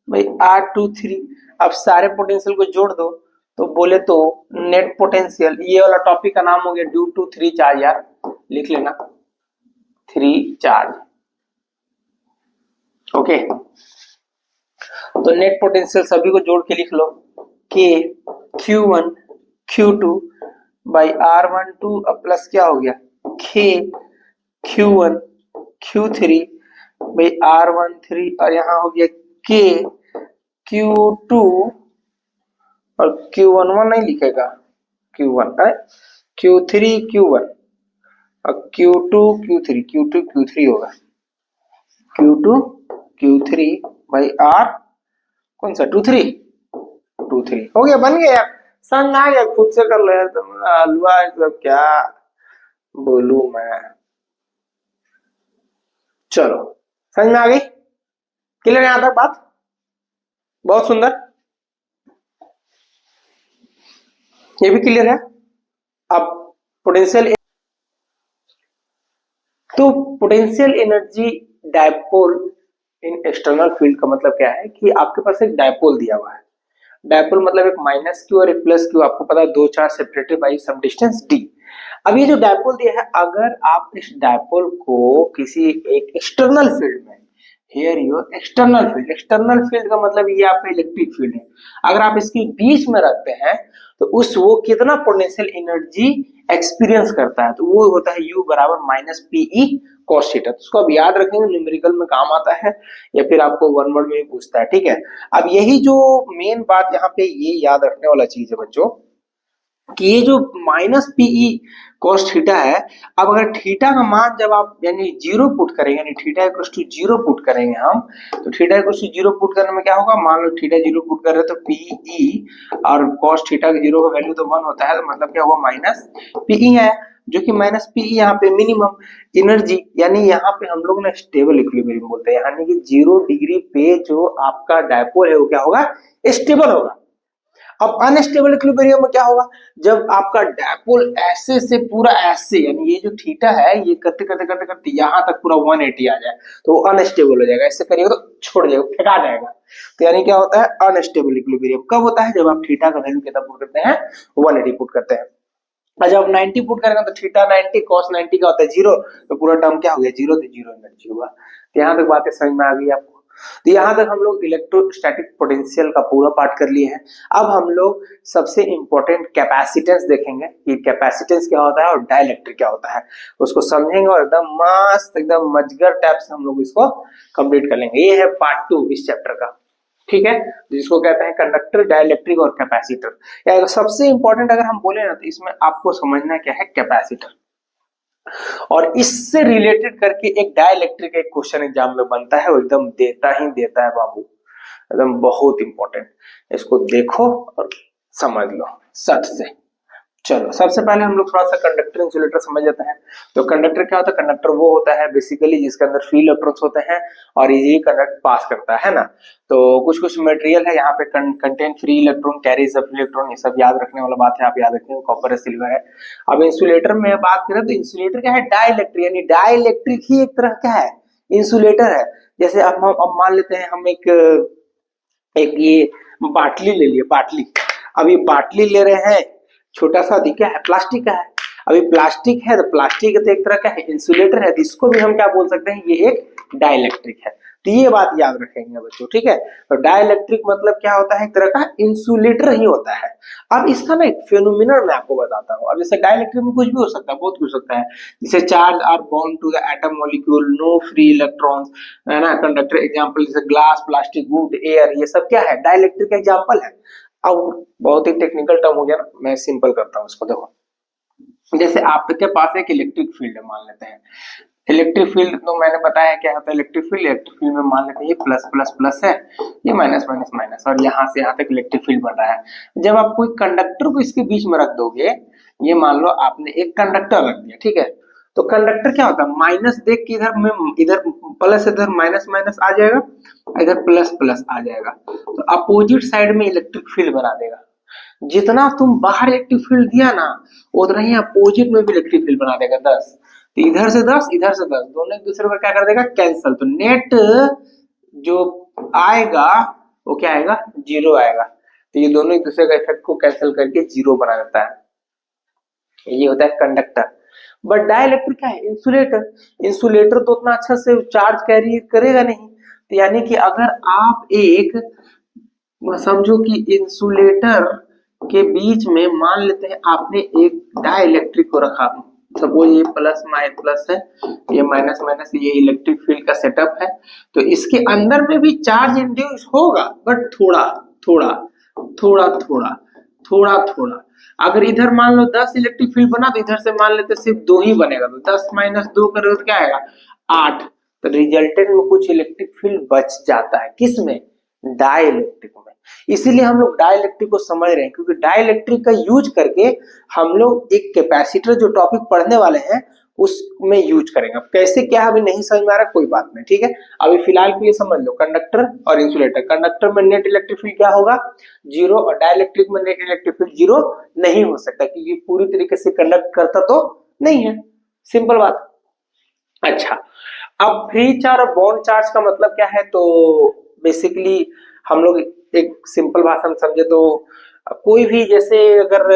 बाई R23। अब सारे पोटेंशियल को जोड़ दो, तो बोले तो नेट पोटेंशियल, ये वाला टॉपिक का नाम हो गया ड्यू टू 3 चार्ज, यार लिख लेना 3 चार्ज। ओके, तो नेट पोटेंशियल सभी को जोड़ के लिख लो, K Q1 Q2 by R12, अब प्लस क्या हो गया, K Q1 Q3 by R13, और यहाँ हो गया K Q2, और Q11 नहीं लिखेगा, Q1 है Q3 Q1, और Q2 Q3 होगा, Q2 Q3 बाई R कौन सा 23 हो गया, बन गया। समझ आ गया, खुद से कर लो यार, तुम हलवा सब क्या बोलू मैं। चलो समझ में आ गई, क्लियर यहां तक बात, बहुत सुंदर, ये भी क्लियर है। अब पोटेंशियल, तो potential energy dipole in external field का मतलब क्या है कि आपके पास एक डायपोल दिया हुआ है। डायपोल मतलब एक माइनस क्यू और एक प्लस क्यू, आपको पता है, दो charge separated by some distance d। अब ये जो डायपोल दिया है, अगर आप इस डायपोल को किसी एक एक्सटर्नल फील्ड में here your external field. External field का मतलब ये आपका इलेक्ट्रिक फील्ड है। अगर आप इसके बीच में रखते हैं तो उस वो कितना पोटेंशियल एनर्जी एक्सपीरियंस करता है, तो वो होता है U बराबर माइनस पीई कॉस थीटा। उसको अब याद रखेंगे, न्यूमेरिकल में काम आता है या फिर आपको वन वर्ड में भी पूछता है, ठीक है। अब यही जो मेन बात यहाँ पे ये याद रखने वाला चीज है बच्चों कि ये जो माइनस पीई कॉस थीटा है, अब अगर थीटा का मान जब आप यानी जीरो पुट करेंगे, यानी theta equal to zero put करेंगे हम, तो theta equal to zero put करने में क्या होगा, मान लो थीटा जीरो पुट कर रहे हैं तो पीई और कॉस थीटा का जीरो का वैल्यू तो 1 होता है, तो मतलब क्या हुआ माइनस पीई है, जो कि माइनस पीई यहाँ पे मिनिमम एनर्जी, यानी यहाँ पे हम लोग ना स्टेबल इक्विलिब्रियम बोलते हैं, यानी कि 0 डिग्री पे जो आपका डायपोल है वो क्या होगा, स्टेबल होगा। अब अनस्टेबल इक्विलिब्रियम में क्या होगा, जब आपका डायपोल ऐसे से पूरा ऐसे, यानी ये जो थीटा है ये करते करते करते करते यहाँ तक पूरा 180 आ जाए तो वो अनस्टेबल हो जाएगा, ऐसे करिएगा तो छोड़ जाएगा, फेंका जाएगा। तो यानी क्या होता है अनस्टेबल इक्विलिब्रियम कब होता है, जब आप थीटा का वैल्यू कितना पुट करते हैं, 180 पुट करते हैं। और जब 90 पुट करेंगे तो थीटा 90 cos 90 का होता है 0, तो पूरा टर्म क्या हो गया 0, तो 0 एनर्जी हुआ। तो यहाँ तक बातें समझ में आ गई आपको। तो यहाँ तक हम लोग इलेक्ट्रोस्टैटिक पोटेंशियल का पूरा पार्ट कर लिए हैं। अब हम लोग सबसे इंपॉर्टेंट कैपेसिटेंस देखेंगे कि कैपेसिटेंस क्या होता है और डाइलेक्ट्रिक क्या होता है, उसको समझेंगे और एकदम मस्त एकदम मजगर टाइप से हम लोग इसको कंप्लीट कर लेंगे। ये है पार्ट 2 इस चैप्टर का, ठीक है, जिसको कहते हैं कंडक्टर, डाइलेक्ट्रिक और कैपेसिटर। या सबसे इंपॉर्टेंट अगर हम बोले ना तो इसमें आपको समझना क्या है कैपेसिटर, और इससे रिलेटेड करके एक डाइलेक्ट्रिक एक क्वेश्चन एग्जाम में बनता है, वो एकदम देता ही देता है बाबू, एकदम बहुत इंपॉर्टेंट। इसको देखो और समझ लो सट से। चलो सबसे पहले हम लोग थोड़ा सा कंडक्टर इंसुलेटर समझ लेते हैं। तो कंडक्टर क्या होता है, कंडक्टर वो होता है बेसिकली जिसके अंदर फ्री इलेक्ट्रॉन्स होते हैं और इजीली करंट पास करता है ना। तो कुछ कुछ मटेरियल है यहाँ पे contain free electron, carries free electron, ये सब याद रखने वाला बात है, आप याद रखेंगे कॉपर है सिल्वर है। अब इंसुलेटर में बात करें तो इंसुलेटर क्या है, डाइलेक्ट्रिक, यानी डाइलेक्ट्रिक ही एक तरह का है इंसुलेटर है। जैसे अब हम मान लेते हैं हम एक ये बाटली ले लिए, बाटली, अब ये बाटली ले रहे हैं, छोटा सा क्या है, प्लास्टिक का है। अभी प्लास्टिक है तो प्लास्टिक तो एक तरह का है इंसुलेटर है, तो इसको भी हम क्या बोल सकते हैं, ये एक डाइलेक्ट्रिक है। तो ये बात याद रखेंगे बच्चों, ठीक है। तो डाइलेक्ट्रिक मतलब क्या होता है, एक तरह का इंसुलेटर ही होता है। अब इसका ना एक फिनोमिना मैं आपको बताता हूँ। अब जैसे डाइलेक्ट्रिक में कुछ भी हो सकता है, बहुत कुछ हो सकता है, जैसे charge are bond to the atom molecule, no free electrons, है ना। कंडक्टर एग्जांपल जैसे ग्लास, प्लास्टिक, वुड, एयर, ये सब क्या है, डाइलेक्ट्रिक का एग्जांपल है। अब बहुत ही टेक्निकल टर्म हो गया ना, मैं सिंपल करता हूँ इसको। देखो जैसे आपके पास एक इलेक्ट्रिक फील्ड है, मान लेते हैं इलेक्ट्रिक फील्ड, तो मैंने बताया क्या होता है इलेक्ट्रिक फील्ड। इलेक्ट्रिक फील्ड में मान लेते हैं ये प्लस प्लस प्लस है, ये माइनस माइनस माइनस, और यहाँ से यहाँ तक इलेक्ट्रिक फील्ड बन रहा है। जब आप कोई कंडक्टर को इसके बीच में रख दोगे, ये मान लो आपने एक कंडक्टर रख दिया, ठीक है, तो कंडक्टर क्या होता है, माइनस देख के इधर में इधर प्लस, इधर माइनस माइनस आ जाएगा, इधर प्लस प्लस आ जाएगा, तो अपोजिट साइड में इलेक्ट्रिक फील्ड बना देगा। जितना तुम बाहर इलेक्ट्रिक फील्ड दिया ना, उतना ही अपोजिट में भी इलेक्ट्रिक फील्ड बना देगा 10। तो इधर से 10 इधर से 10, दोनों एक दूसरे को क्या कर देगा, कैंसल। तो नेट जो आएगा वो क्या आएगा, 0 आएगा। तो ये दोनों एक दूसरे का इफेक्ट को कैंसिल करके 0 बना देता है। ये होता है कंडक्टर। बट डाइलेक्ट्रिक क्या है, इंसुलेटर। इंसुलेटर तो उतना अच्छा से चार्ज कैरी करेगा नहीं। तो यानी कि अगर आप एक समझो कि इंसुलेटर के बीच में मान लेते हैं आपने एक डाइलेक्ट्रिक को रखा, सपोज ये प्लस माइनस प्लस है, ये माइनस माइनस, ये इलेक्ट्रिक फील्ड का सेटअप है। तो इसके अंदर में भी चार्ज इंड्यूस होगा, बट थोड़ा थोड़ा थोड़ा थोड़ा थोड़ा थोड़ा। अगर इधर मान लो 10 इलेक्ट्रिक फील्ड बना, तो इधर से मान लेते सिर्फ 2 ही बनेगा, तो 10 माइनस 2 करोगे तो क्या आएगा, 8। तो रिजल्टेंट में कुछ इलेक्ट्रिक फील्ड बच जाता है, किसमें, डाइलेक्ट्रिक में। इसीलिए हम लोग डाइलेक्ट्रिक को समझ रहे हैं, क्योंकि डाइलेक्ट्रिक का यूज करके हम लोग एक कैपेसिटर जो टॉपिक पढ़ने वाले हैं उसमें यूज करेंगे। अब कैसे क्या अभी नहीं समझ में आ रहा, कोई बात नहीं, ठीक है। अभी फिलहाल के लिए समझ लो कंडक्टर और इंसुलेटर। कंडक्टर में नेट इलेक्ट्रिक फील्ड क्या होगा, 0, और डाइलेक्ट्रिक में नेट इलेक्ट्रिक फील्ड 0 नहीं हो सकता, क्योंकि पूरी तरीके से कंडक्ट करता तो नहीं है, सिंपल बात। अच्छा, अब फ्री चार्ज और बॉन्ड चार्ज का मतलब क्या है, तो बेसिकली हम लोग एक सिंपल भाषा में समझे तो कोई भी, जैसे अगर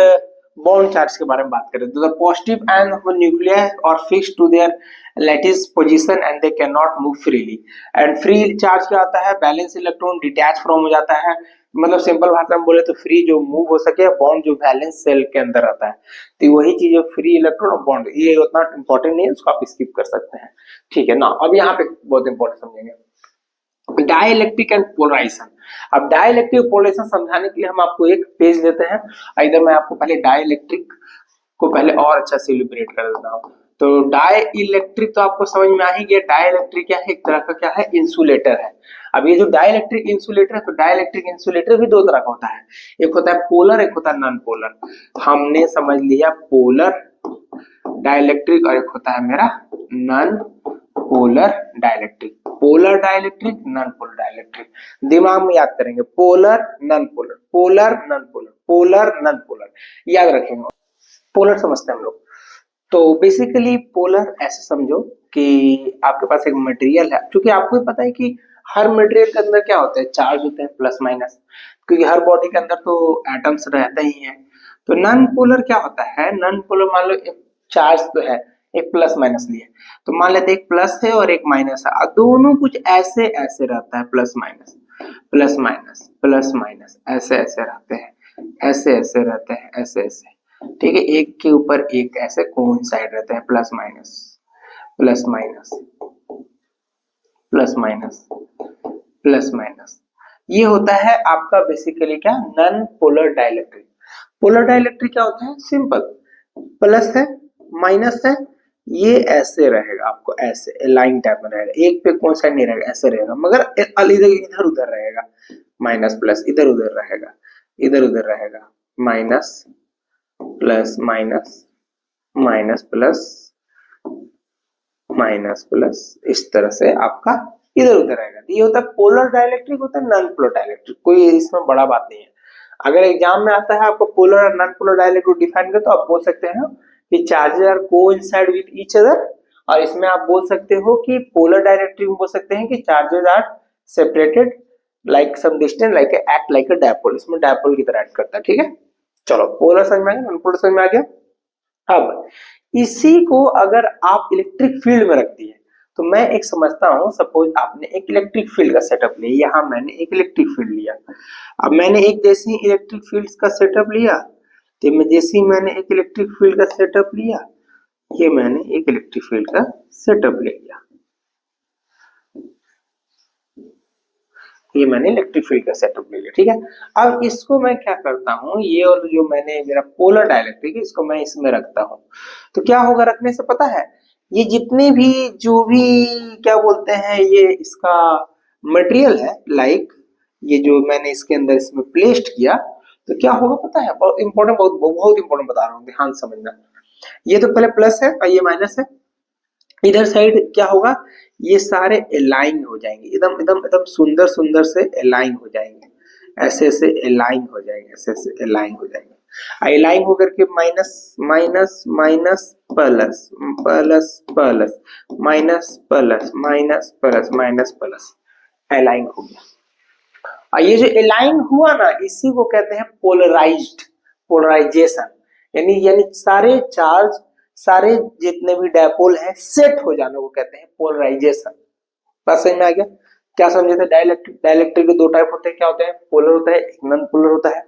बॉन्ड चार्ज के बारे में बात करें तो the positive end of nucleus और fix to their lattice position and they can not move freely. And free charge क्या होता है, बैलेंस इलेक्ट्रॉन डिटैच फ्रॉम हो जाता है, मतलब सिंपल भाषा में बोले तो फ्री जो मूव हो सके, बॉन्ड जो बैलेंस सेल के अंदर रहता है, तो वही चीज है फ्री इलेक्ट्रॉन और बॉन्ड। ये उतना इंपॉर्टेंट नहीं है, उसको आप स्किप कर सकते हैं, ठीक है ना। अब यहाँ पे बहुत इंपॉर्टेंट समझेंगे डाइलेक्ट्रिक एंड पोलराइजेशन। अब डाइलेक्ट्रिक पोलराइजेशन समझाने के लिए हम आपको एक पेज देते हैं, इधर मैं आपको पहले डाइलेक्ट्रिक को पहले और अच्छा से इलिब्रेट कर देता हूँ। तो डाई इलेक्ट्रिक तो आपको समझ में आ ही गया, डाइलेक्ट्रिक क्या है, एक तरह का क्या है, इंसुलेटर है। अब ये जो डाइलेक्ट्रिक इंसुलेटर है, तो डाइलेक्ट्रिक इंसुलेटर भी दो तरह का होता है, एक होता है पोलर, एक होता है नॉन पोलर। हमने समझ लिया पोलर डाइलेक्ट्रिक और एक होता है मेरा non polar dielectric. Polar dielectric, non polar dielectric, दिमाग में याद करेंगे, polar non polar, polar non polar, polar non polar, याद रखेंगे। पोलर समझते हैं हम लोग, तो बेसिकली पोलर ऐसे समझो कि आपके पास एक मटेरियल है, क्योंकि आपको पता है कि हर मटेरियल के अंदर क्या होता है, चार्ज होते हैं प्लस माइनस, क्योंकि हर बॉडी के अंदर तो एटम्स रहते ही हैं। तो नॉन पोलर क्या होता है, नॉन पोलर मान लो एक चार्ज तो है, एक प्लस माइनस लिए, तो मान लेते एक प्लस है और एक माइनस है, दोनों कुछ ऐसे ऐसे रहता है, plus minus plus minus plus minus ऐसे ऐसे रहते हैं, ऐसे ऐसे रहते हैं, ऐसे ऐसे, ठीक है, एक के ऊपर एक ऐसे कोइंसाइड रहते हैं, plus minus plus minus plus minus plus minus. ये होता है आपका बेसिकली क्या, non polar dielectric. Polar dielectric क्या होता है, सिंपल, प्लस है माइनस है, ये ऐसे रहेगा, आपको ऐसे लाइन टाइप में रहेगा, एक पे कौन सा नहीं रहेगा, ऐसे रहेगा, मगर इधर उधर रहेगा, माइनस प्लस इधर उधर रहेगा, इधर उधर रहेगा, minus plus minus minus plus minus plus, इस तरह से आपका इधर उधर रहेगा। ये होता है पोलर डाइलेक्ट्रिक, होता है नॉन पोलर डाइलेक्ट्रिक, कोई इसमें बड़ा बात नहीं है। अगर एग्जाम में आता है आपको पोलर और नॉन पोलर डाइलेक्ट्रिक डिफाइन कर, तो आप बोल सकते हैं कि charges are coincide with each other, और इसमें आप बोल सकते हो कि पोलर डाइलेक्ट्रिक में बोल सकते हैं कि charges are separated like some distance, like act like a dipole, इसमें डायपोल की तरह एक्ट करता है, ठीक है। चलो पोलर समझ में आ गया, नॉन पोलर समझ में आ गया। अब इसी को अगर आप इलेक्ट्रिक फील्ड में रखती है, तो मैं एक समझता हूं, सपोज आपने एक इलेक्ट्रिक फील्ड का सेटअप लिया, यहाँ मैंने एक इलेक्ट्रिक फील्ड लिया, अब मैंने एक जैसी इलेक्ट्रिक फील्ड का सेटअप लिया, तो मैं जैसी मैंने एक इलेक्ट्रिक फील्ड का सेटअप लिया, ये मैंने एक इलेक्ट्रिक फील्ड का सेटअप ले लिया, ये मैंने इलेक्ट्रिक फील्ड का सेटअप ले लिया, ठीक है। अब इसको मैं क्या करता हूँ, ये और जो मैंने मेरा पोलर डाइलेक्ट्रिक है, इसको मैं इसमें रखता हूँ, तो क्या होगा रखने से पता है, ये जितने भी जो भी क्या बोलते हैं, ये इसका मटेरियल है, लाइक ये जो मैंने इसके अंदर इसमें प्लेस्ड किया, तो क्या होगा पता है, बहुत इंपॉर्टेंट, बहुत बहुत इंपॉर्टेंट बता रहा हूँ, ध्यान समझना। ये तो पहले प्लस है और ये माइनस है, इधर साइड क्या होगा, ये सारे अलाइन हो जाएंगे, एकदम एकदम एकदम सुंदर सुंदर से अलाइन हो जाएंगे, ऐसे ऐसे अलाइन हो जाएंगे, ऐसे ऐसे अलाइन हो जाएंगे, अलाइन होकर के minus minus minus plus plus plus minus plus minus plus minus plus, align हो गया। और ये जो अलाइन हुआ ना, इसी को कहते हैं पोलराइज्ड, पोलराइजेशन, यानी यानी सारे चार्ज, सारे जितने भी डायपोल हैं सेट हो जाने को कहते हैं पोलराइजेशन। बात समझ में आ गया, क्या समझे थे, डाइलेक्ट्रिक, डाइलेक्ट्रिक के दो टाइप होते हैं, क्या होते हैं, पोलर होता है, एक नॉन पोलर होता है।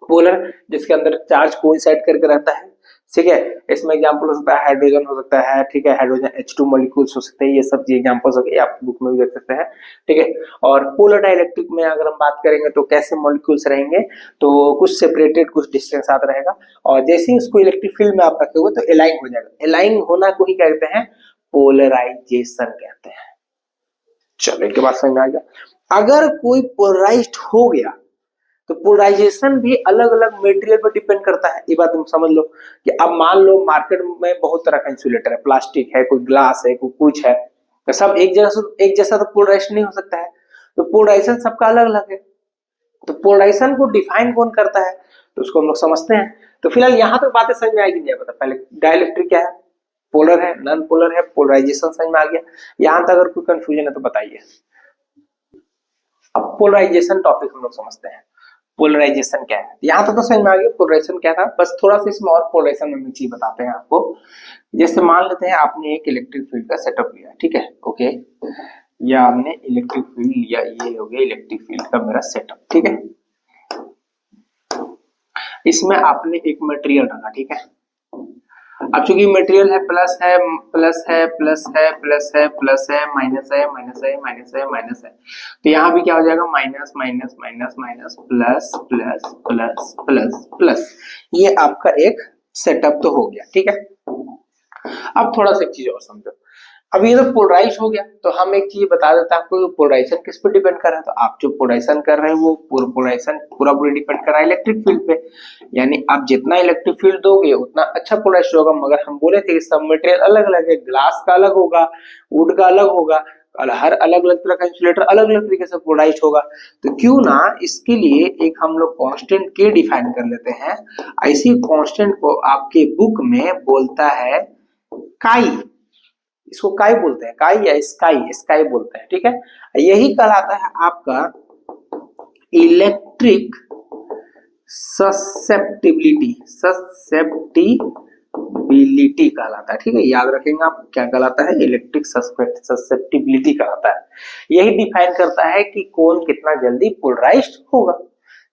पोलर जिसके अंदर चार्ज कोइंसाइड करके रहता है, ठीक है, इसमें एग्जांपल हो सकता है हाइड्रोजन हो सकता है, ठीक है, हाइड्रोजन H2 मॉलिक्यूल्स हो सकते हैं, ये सब एग्जांपल्स हो गए, आप बुक में भी देख सकते हैं, ठीक है। और पोलर डाइलेक्ट्रिक में अगर हम बात करेंगे तो कैसे मॉलिक्यूल्स रहेंगे, तो कुछ सेपरेटेड कुछ डिस्टेंस साथ रहेगा, और जैसे ही उसको इलेक्ट्रिक फील्ड में आप रखे हुए तो अलाइन हो जाएगा, अलाइन होना को ही कहते हैं पोलराइजेशन कहते हैं। चलो एक बात समझ में आ गया। अगर कोई पोलराइज्ड हो गया तो पोलराइजेशन भी अलग अलग मटेरियल पर डिपेंड करता है, ये बात तुम समझ लो कि अब मान लो मार्केट में बहुत तरह का इंसुलेटर है, प्लास्टिक है, कोई ग्लास है, कोई कुछ है, तो सब एक जैसा तो पोलराइजेशन नहीं हो सकता है, तो पोलराइजेशन सबका अलग अलग है। तो पोलराइजेशन को डिफाइन कौन करता है, तो उसको हम लोग समझते हैं। तो फिलहाल यहाँ तक बातें समझ में आएगी नहीं, पता पहले डाइलेक्ट्रिक क्या है, पोलर है, नॉन पोलर है, पोलराइजेशन समझ में आ गया। यहाँ तक अगर कोई कंफ्यूजन है तो बताइए। अब पोलराइजेशन टॉपिक हम लोग समझते हैं। पोलराइजेशन क्या है। यहाँ तक तो समझ में आ गया पोलराइजेशन क्या था, बस थोड़ा सा इसमें और पोलराइजेशन में चीज बताते हैं आपको। जैसे मान लेते हैं आपने एक इलेक्ट्रिक फील्ड का सेटअप लिया, ठीक है, ओके, या आपने इलेक्ट्रिक फील्ड लिया, ये हो गया इलेक्ट्रिक फील्ड का मेरा सेटअप, ठीक है। इसमें आपने एक मटेरियल रखा, ठीक है। अब चूंकि मटेरियल है, प्लस है प्लस है प्लस है प्लस है प्लस है माइनस है माइनस है माइनस है माइनस है, तो यहाँ भी क्या हो जाएगा, minus minus minus minus plus plus plus plus plus. ये आपका एक सेटअप तो हो गया, ठीक है। अब थोड़ा सा एक चीज और समझो, अब ये तो पोलराइज हो गया, तो हम एक चीज बता देते हैं आपको, पोलराइजेशन किस पे डिपेंड कर रहा है। तो आप जो पोलराइजेशन कर रहे हैं वो पोलराइजेशन पूरा डिपेंड कर रहा है इलेक्ट्रिक फील्ड पे, यानी आप जितना इलेक्ट्रिक फील्ड दोगे उतना अच्छा पोलराइज होगा। मगर हम बोले थे कि सब मटेरियल अलग अलग है, ग्लास का अलग होगा, वुड का अलग होगा, हर अलग अलग तरह का इंसुलेटर अलग अलग तरीके से पोलराइज होगा। तो क्यों ना इसके लिए एक हम लोग कांस्टेंट के डिफाइन कर लेते हैं। ऐसी कांस्टेंट को आपके बुक में बोलता है काई, इसको काई बोलते हैं, काई या स्काई, स्काई बोलते हैं, ठीक है। यही कहलाता है आपका इलेक्ट्रिक ससेप्टिबिलिटी, ससेप्टिबिलिटी कहलाता है, ठीक है। याद रखेंगे आप क्या कहलाता है, इलेक्ट्रिक ससेप्टिबिलिटी कहलाता है। यही डिफाइन करता है कि कौन कितना जल्दी पोलराइज्ड होगा,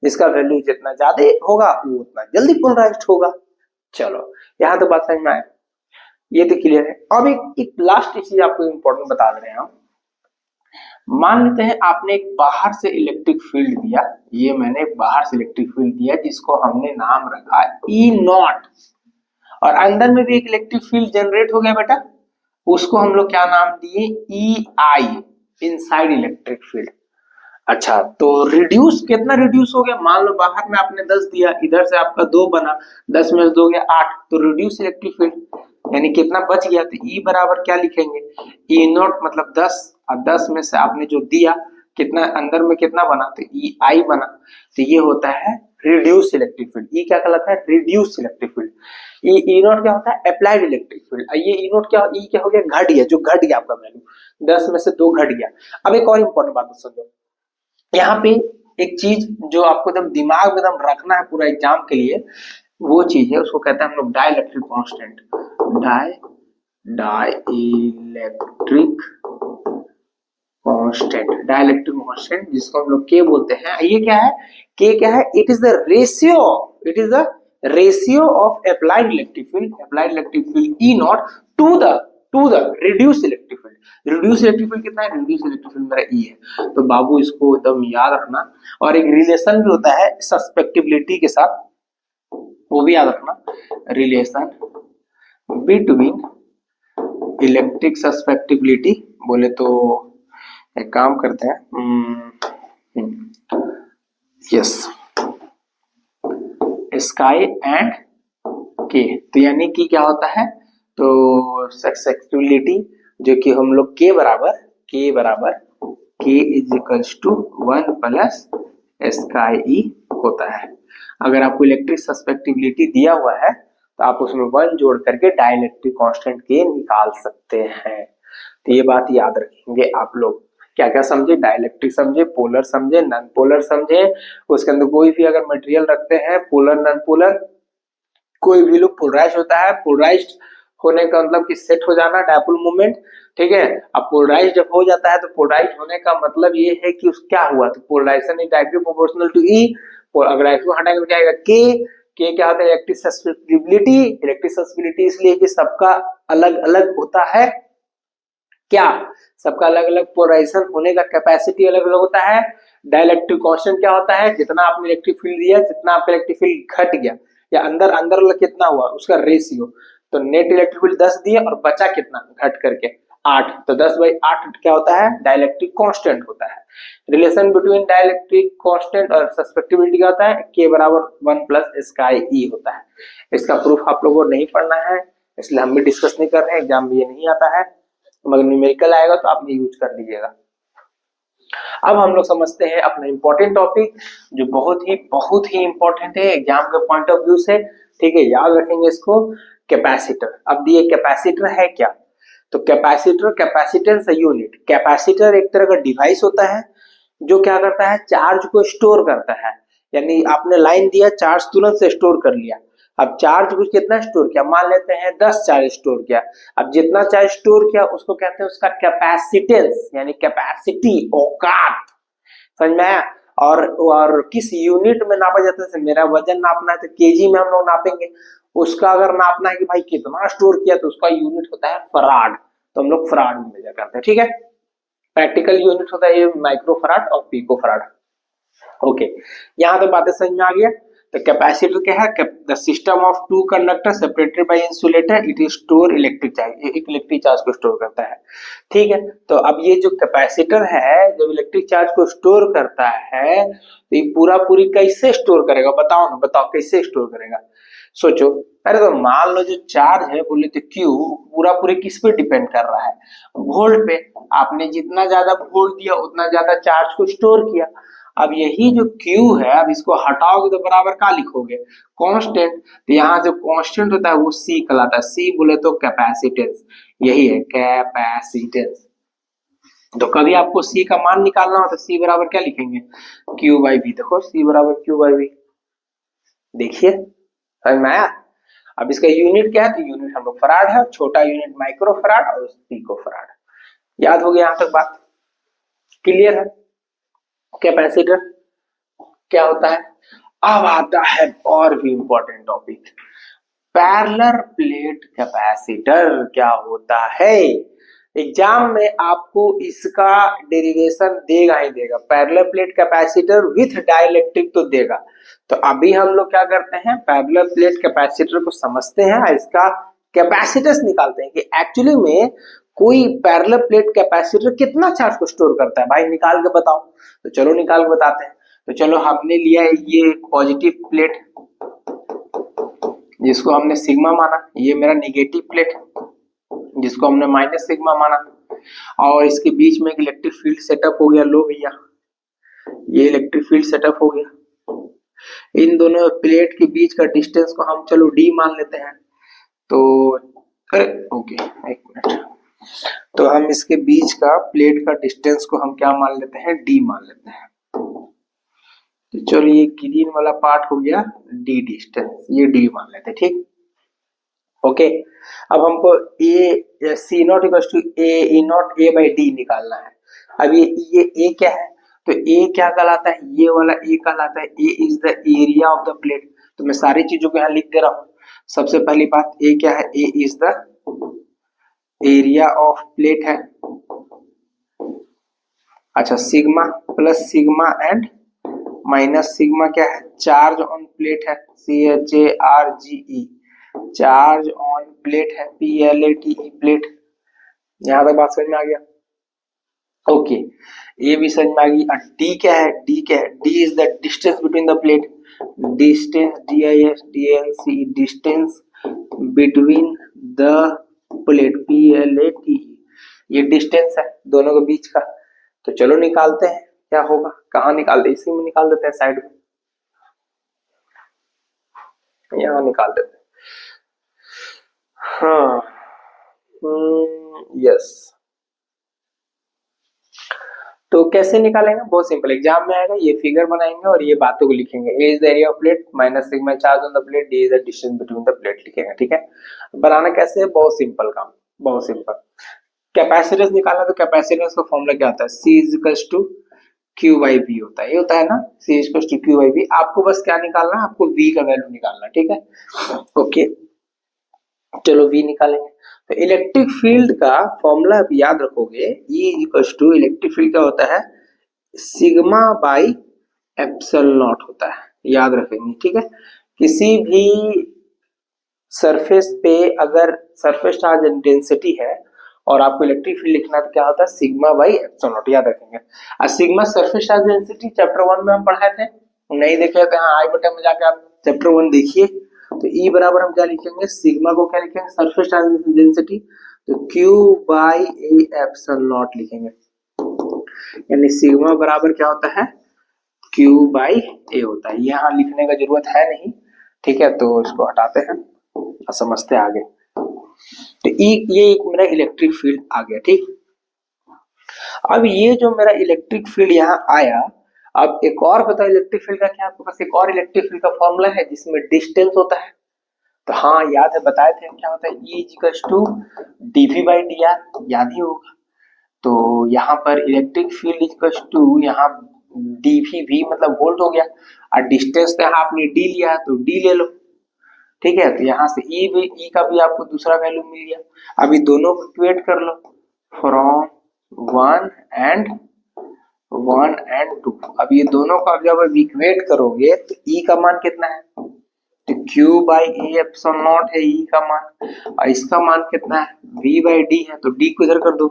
जिसका वैल्यू जितना ज्यादा होगा वो उतना जल्दी पोलराइज्ड होगा। चलो यहां तो बात समझ में आए, ये तो क्लियर है। अब एक लास्ट चीज आपको इंपॉर्टेंट बता दे रहे हैं हम। मान लेते हैं आपने एक बाहर से इलेक्ट्रिक फील्ड दिया, ये मैंने बाहर से इलेक्ट्रिक फील्ड दिया जिसको हमने नाम रखा ई नॉट, और अंदर में भी एक इलेक्ट्रिक फील्ड जनरेट हो गया बेटा, उसको हम लोग क्या नाम दिए, ई आई, इनसाइड इलेक्ट्रिक फील्ड। अच्छा, तो रिड्यूस कितना रिड्यूस हो गया, मान लो बाहर में आपने 10 दिया, इधर से आपका 2 बना, 10 में 2 गया 8, तो रिड्यूस इलेक्ट्रिक फील्ड यानी कितना बच गया, तो ई बराबर क्या लिखेंगे, ई नॉट मतलब 10, और 10 में से आपने जो दिया कितना अंदर में कितना बना, तो ई आई बना। तो ये होता है रिड्यूस इलेक्ट्रिक फील्ड। ई क्या कहलाता है, reduce electric field. E not क्या होता है, अप्लाइड इलेक्ट्रिक फील्ड। ये ई नॉट क्या, ई क्या हो गया, घट गया, जो घट गया आपका वैल्यू 10 में से 2 घट गया। अब एक और इंपॉर्टेंट बात समझो, यहाँ पे एक चीज जो आपको एकदम दिमाग में एकदम रखना है पूरा एग्जाम के लिए, वो चीज है, उसको कहते हैं हम लोग dielectric constant, dielectric constant, dielectric constant जिसको हम लोग के बोलते हैं। ये क्या है, के क्या है, it is the ratio of applied electric field E naught to the reduce electric field. Reduce electric field कितना है, रिड्यूस इलेक्ट्रिक फील्ड मेरा ई है। तो बाबू इसको एकदम याद रखना, और एक रिलेशन भी होता है सस्पेक्टिबिलिटी के साथ, वो भी याद रखना, रिलेशन बिटवीन इलेक्ट्रिक सस्पेक्टिबिलिटी, बोले तो एक काम करते हैं, यस, स्काई एंड के, तो यानी कि क्या होता है, तो सस्पेक्टिबिलिटी जो कि हम लोग के बराबर K is equals to 1 plus chi e होता है। अगर आपको इलेक्ट्रिक सस्पेक्टिबिलिटी दिया हुआ है तो आप उसमें 1 जोड़ करके डाइलेक्ट्रिक कांस्टेंट के निकाल सकते हैं। तो ये बात याद रखेंगे आप लोग। क्या क्या समझे, डाइलेक्ट्रिक समझे, पोलर समझे, नॉन पोलर समझे, उसके अंदर कोई भी अगर मटेरियल रखते हैं, पोलर नॉन पोलर, कोई भी लोग पोलराइज होता है, पोलराइज्ड होने का मतलब कि सेट हो जाना, डायपोल मोमेंट, ठीक है। अब पोलराइज जब हो जाता है तो पोलराइज होने का मतलब ये है कि उस क्या हुआ, तो polarisation is directly proportional to E, अगर इसको हटाएंगे तो क्या आएगा, के क्या होता है, इलेक्ट्रिक सस्पेक्टिबिलिटी इसलिए कि सबका अलग अलग होता है, क्या सबका अलग अलग पोलराइजेशन होने का कैपेसिटी अलग अलग होता है। डाइलेक्ट्रिक कांस्टेंट क्या होता है, जितना आपने इलेक्ट्रिक फील्ड दिया, जितना आपका इलेक्ट्रिक फील्ड घट गया या अंदर अंदर कितना हुआ उसका रेशियो, तो नेट इलेक्ट्रिक फील्ड 10 दिए और बचा कितना घट करके 8, तो 10/8 क्या होता है, डाइलेक्ट्रिक कांस्टेंट होता है। रिलेशन बिटवीन डाइलेक्ट्रिक कांस्टेंट और सस्पेक्टिबिलिटी क्या होता है, के बराबर 1 प्लस स्काई ई होता है। इसका प्रूफ आप लोगों को नहीं पढ़ना है, इसलिए हम भी डिस्कस नहीं कर रहे हैं, एग्जाम में ये नहीं आता है, मगर न्यूमेरिकल आएगा तो आप यूज कर लीजिएगा। अब हम लोग समझते हैं अपना इंपॉर्टेंट टॉपिक जो बहुत ही इंपॉर्टेंट है एग्जाम के पॉइंट ऑफ व्यू से, ठीक है, याद रखेंगे इसको, कैपेसिटर। अब ये कैपेसिटर है क्या, तो कैपेसिटर, कैपेसिटेंस यूनिट, कैपेसिटर एक तरह का डिवाइस होता है जो क्या करता है, चार्ज को स्टोर करता है, यानी आपने लाइन दिया, चार्ज तुरंत से स्टोर कर लिया। अब चार्ज कुछ कितना स्टोर किया, मान लेते हैं 10 चार्ज स्टोर किया। अब जितना चार्ज स्टोर किया उसको कहते हैं उसका कैपेसिटेंस, यानी कैपेसिटी, औकात। समझ में आया? और किस यूनिट में नापा जाता है? मेरा वजन नापना है तो केजी में हम लोग नापेंगे। उसका अगर नापना है कि भाई कितना स्टोर किया तो उसका यूनिट होता है फराड, तो हम लोग फराड में मेजर करते हैं। ठीक है, प्रैक्टिकल यूनिट होता है ये माइक्रो फराड और पिको फराड। ओके, यहाँ तो बातें समझ में आ गया। तो कैपेसिटर क्या है? The system of two conductor separated by insulator, it is store electric charge, एक इलेक्ट्रिक चार्ज को स्टोर करता है। ठीक है, तो अब ये जो कैपेसिटर है जब इलेक्ट्रिक चार्ज को स्टोर करता है तो ये पूरा पूरी कैसे स्टोर करेगा? बताओ ना, बताओ कैसे स्टोर करेगा? सोचो। अरे तो मान लो जो चार्ज है बोले तो क्यू पूरा पूरे किस पे डिपेंड कर रहा है? वोल्ट पे। आपने जितना ज्यादा वोल्ट दिया उतना ज्यादा चार्ज को स्टोर किया। अब यही जो Q है, अब इसको हटाओगे तो बराबर क्या लिखोगे? कांस्टेंट। तो यहाँ जो कांस्टेंट होता है वो C कहलाता है। C बोले तो कैपेसिटेंस, यही है कैपेसिटेंस। तो कभी आपको C का मान निकालना हो तो C बराबर क्या लिखेंगे? Q by V। देखो C बराबर Q बाई V, देखिए समझ में आया? अब इसका यूनिट क्या है? तो यूनिट हम लोग फराड है, छोटा यूनिट माइक्रो फराड और पिको फराड। याद हो गया यहाँ तक बात? क्लियर है? कैपेसिटर क्या होता है? अब आता है और भी important topic, parallel plate capacitor क्या होता है? एग्जाम में आपको इसका डेरिवेशन देगा ही देगा। Parallel plate capacitor with dielectric तो देगा। तो अभी हम लोग क्या करते हैं, पैरेलल प्लेट कैपेसिटर को समझते हैं, इसका कैपेसिटेंस निकालते हैं कि एक्चुअली में कोई पैरेलल प्लेट कैपेसिटर कितना चार्ज को स्टोर करता है। भाई निकाल के बताओ। तो चलो निकाल के बताते हैं। तो चलो, हमने लिया है ये पॉजिटिव प्लेट जिसको हमने सिग्मा माना, ये मेरा नेगेटिव प्लेट जिसको हमने माइनस सिग्मा माना, और इसके बीच में एक इलेक्ट्रिक फील्ड सेटअप हो गया। लो भैया, ये इलेक्ट्रिक फील्ड सेटअप हो गया। इन दोनों प्लेट के बीच का डिस्टेंस को हम चलो d मान लेते हैं। तो ओके, एक मिनट। तो हम इसके बीच का प्लेट का डिस्टेंस को हम क्या मान लेते हैं? d मान लेते हैं। तो चलो, ये ग्रीन वाला पार्ट हो गया d डिस्टेंस, ये d मान लेते हैं। ठीक, ओके। अब हमको a c naught equal to a e naught a by d निकालना है। अब ये a क्या है? तो a क्या कहलाता है? ये वाला a कहलाता है a is the area of the plate. तो मैं सारी चीजों को यहाँ लिख दे रहा हूँ। सबसे पहली बात a क्या है? a is the area of plate है। अच्छा, sigma plus sigma and minus sigma क्या है? चार्ज ऑन प्लेट है, CHARGE, चार्ज ऑन प्लेट है, PLATE, प्लेट। यहां तक बात समझ में आ गया? ओके, ये भी समझ में आ गई। D क्या है? D क्या है? D is the distance between the plate, distance, DISTANCE, distance between the plate, PLATE, ये डिस्टेंस है दोनों के बीच का। तो चलो निकालते हैं क्या होगा। कहाँ निकालते हैं? इसी में निकाल देते हैं, साइड में यहाँ निकाल देते हैं। हाँ, यस। तो कैसे निकालेंगे? बहुत सिंपल, एग्जाम में आएगा, ये फिगर बनाएंगे और ये बातों को लिखेंगे। A is the area of plate minus sigma charge on the plate, D is the distance between the plate लिखेंगे। ठीक है, बनाना कैसे है? बहुत सिंपल काम, बहुत सिंपल। कैपेसिटेंस निकालना, तो कैपेसिटेंस का फॉर्मूला क्या होता है? C is equals to Q by V होता है, ये होता है ना, C is equals to Q by V। आपको बस क्या निकालना है? आपको V का वैल्यू निकालना है। ठीक है, ओके, चलो V निकालेंगे। तो इलेक्ट्रिक फील्ड का फॉर्मूला आप याद रखोगे, E equals to, electric field क्या होता है? सिग्मा बाई एप्सिलॉन नॉट होता है, याद रखेंगे। ठीक है, किसी भी सरफेस पे अगर सरफेस चार्ज डेंसिटी है और आपको इलेक्ट्रिक फील्ड लिखना है तो क्या होता है? सिग्मा बाई एप्सिलॉन नॉट, याद रखेंगे। और sigma surface charge density chapter 1 में हम पढ़ाए थे, नहीं देखे तो यहाँ आई बटन में जाके आप चैप्टर 1 देखिए। तो E बराबर हम क्या लिखेंगे? सिग्मा को क्या लिखेंगे? सरफेस चार्ज डेंसिटी, तो Q by A epsilon not लिखेंगे। यानी सिग्मा बराबर क्या होता है? Q बाई A होता है। यहाँ लिखने का जरूरत है नहीं, ठीक है, तो इसको हटाते हैं और समझते हैं आगे। तो ये एक मेरा इलेक्ट्रिक फील्ड आ गया। ठीक, अब ये जो मेरा इलेक्ट्रिक फील्ड यहाँ आया, अब एक और बताओ इलेक्ट्रिक फील्ड का क्या आपके पास एक और इलेक्ट्रिक फील्ड का फॉर्मूला है जिसमें डिस्टेंस होता है। तो हाँ याद है, बताए थे क्या होता है, E equals to dv by dr, याद ही होगा। तो यहाँ पर इलेक्ट्रिक फील्ड इक्वल्स टू यहाँ dv, v मतलब वोल्ट हो गया, और डिस्टेंस तो यहाँ आपने d लिया है तो d ले लो। ठीक है, तो यहाँ से E का भी आपको दूसरा वैल्यू मिल गया। अभी दोनों को इक्वेट कर लो, फ्रॉम 1 एंड 2। अब ये दोनों का जब इक्वेट करोगे तो E का मान कितना है, तो Q by A epsilon not है E का मान, और इसका मान कितना है, V बाई D है, तो D को इधर कर दो,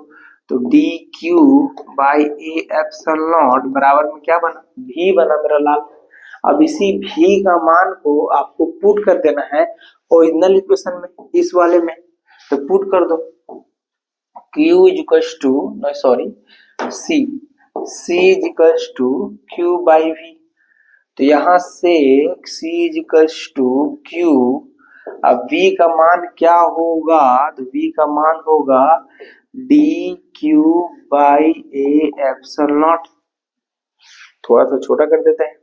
तो D Q by A epsilon not बराबर में क्या बना, V बना मेरा लाल। अब इसी V का मान को आपको पुट कर देना है ओरिजिनल इक्वेशन में, इस वाले में, तो पुट कर दो Q is equals to, no sorry, C is equals to Q by V। तो यहां से C is equals to Q, अब V का मान क्या होगा, तो V का मान होगा D Q by A epsilon not. थोड़ा सा छोटा कर देते हैं,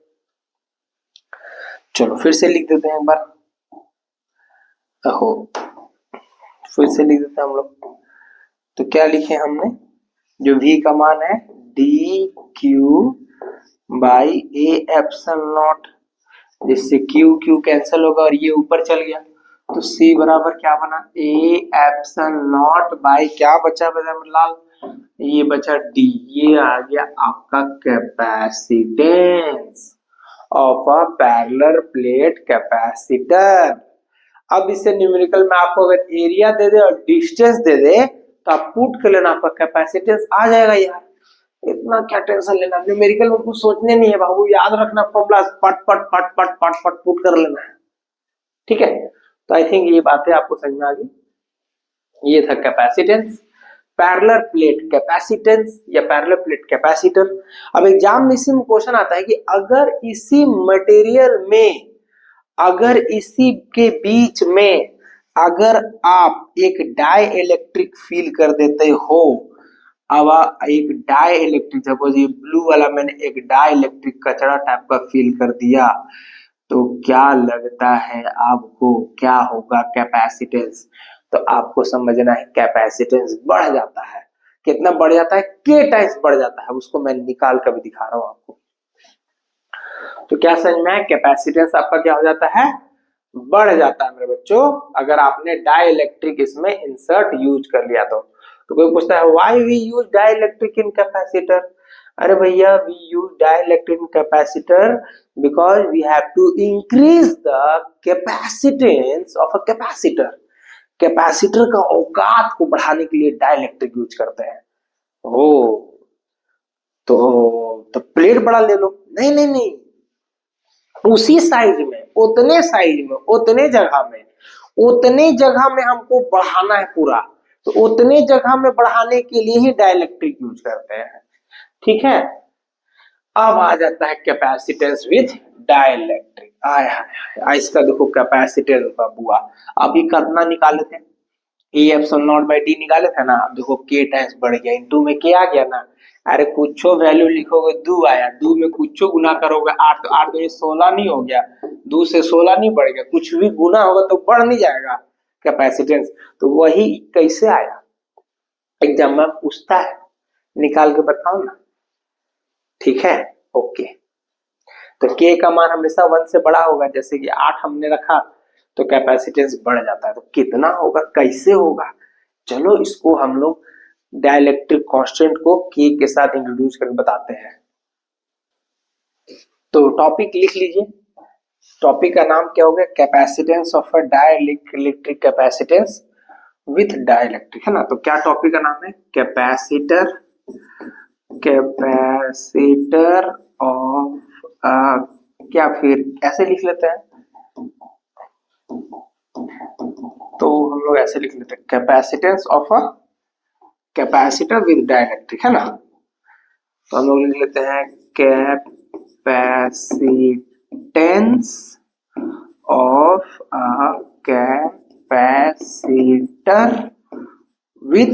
चलो फिर से लिख देते हैं एक बार, फिर से लिख देते हैं हम लोग। तो क्या लिखे हमने, जो V का मान है D Q by A epsilon not, जिससे Q कैंसिल होगा और ये ऊपर चल गया, तो C बराबर क्या बना, ए एप्सिलॉन नॉट बाई क्या बचा लाल, ये बचा D। ये आ गया आपका capacitance of a parallel plate capacitor. अब इससे न्यूमेरिकल में आपको अगर एरिया दे दे और डिस्टेंस दे दे तो आप पुट कर लेना, आपका कैपेसिटेंस आ जाएगा यार। इतना क्या टेंशन लेना, न्यूमेरिकल में कुछ सोचने नहीं है बाबू, याद रखना फॉर्मूला, पट पट पट पट पट पट पुट कर लेना है। ठीक है, तो आई थिंक ये बातें आपको समझ में आ गई। ये था कैपेसिटेंस, पैरेलल प्लेट कैपेसिटेंस या पैरेलल प्लेट कैपेसिटर। अब एग्जाम में इसी में क्वेश्चन आता है कि अगर इसी मटेरियल में, अगर इसी के बीच में अगर आप एक डाई इलेक्ट्रिक फील कर देते हो, अब एक डाई इलेक्ट्रिक, सपोज ये ब्लू वाला मैंने एक डाई इलेक्ट्रिक कचरा टाइप का फील कर दिया, तो क्या लगता है आपको क्या होगा कैपेसिटेंस। तो आपको समझना है कैपेसिटेंस बढ़ जाता है, कितना बढ़ जाता है, के टाइम्स बढ़ जाता है, उसको मैं निकाल कर भी दिखा रहा हूं आपको। तो क्या समझ में है, कैपेसिटेंस आपका क्या हो जाता है, बढ़ जाता है मेरे बच्चों, अगर आपने डाई इलेक्ट्रिक इसमें इंसर्ट यूज कर लिया तो कोई पूछता है why we use dielectric in capacitor. अरे भैया, we use dielectric in capacitor because we have to increase the capacitance of a capacitor. Capacitor का औकात को बढ़ाने के लिए डाई इलेक्ट्रिक यूज करते हैं। ओ तो प्लेट बड़ा ले लो, नहीं नहीं नहीं, उसी साइज में, उतने साइज में, उतने जगह में हमको बढ़ाना है पूरा, तो उतने जगह में बढ़ाने के लिए ही डाइलेक्ट्रिक यूज करते हैं। ठीक है, अब आ जाता है कैपेसिटेंस विद डाइलेक्ट्रिक। इसका देखो कैपेसिटेंस बाबुआ, अभी कितना निकाले थे, ए एप्सिलॉन नॉट बाई डी निकाले थे ना, अब देखो के टाइम्स बढ़ गया, इनटू में के आ गया ना, अरे कुछो वैल्यू लिखोगे 2 आया, 2 में कुछो गुना करोगे 8, तो 8 तो ये 16 नहीं हो गया, 2 से 16 नहीं बढ़ गया, कुछ भी गुना होगा तो बढ़ नहीं जाएगा कैपेसिटेंस। तो वही कैसे आया, एग्जाम में पूछता है, निकाल के बताओ ना। ठीक है, ओके, तो के का मान हमेशा 1 से बड़ा होगा, जैसे कि 8 हमने रखा तो कैपेसिटेंस बढ़ जाता है, तो कितना होगा, कैसे होगा, चलो इसको हम लोग डाइलेक्ट्रिक कांस्टेंट को के साथ इंट्रोड्यूस करके बताते हैं। तो टॉपिक लिख लीजिए, टॉपिक का नाम क्या हो गया, capacitance of a dielectric capacitance with dielectric, है ना। तो क्या टॉपिक का नाम है, कैपेसिटर ऑफ क्या, फिर ऐसे लिख लेते हैं, तो हम लोग ऐसे लिख लेते हैं capacitance of a capacitor with dielectric, है ना। तो हम लोग लिख लेते हैं capacitance of a capacitor with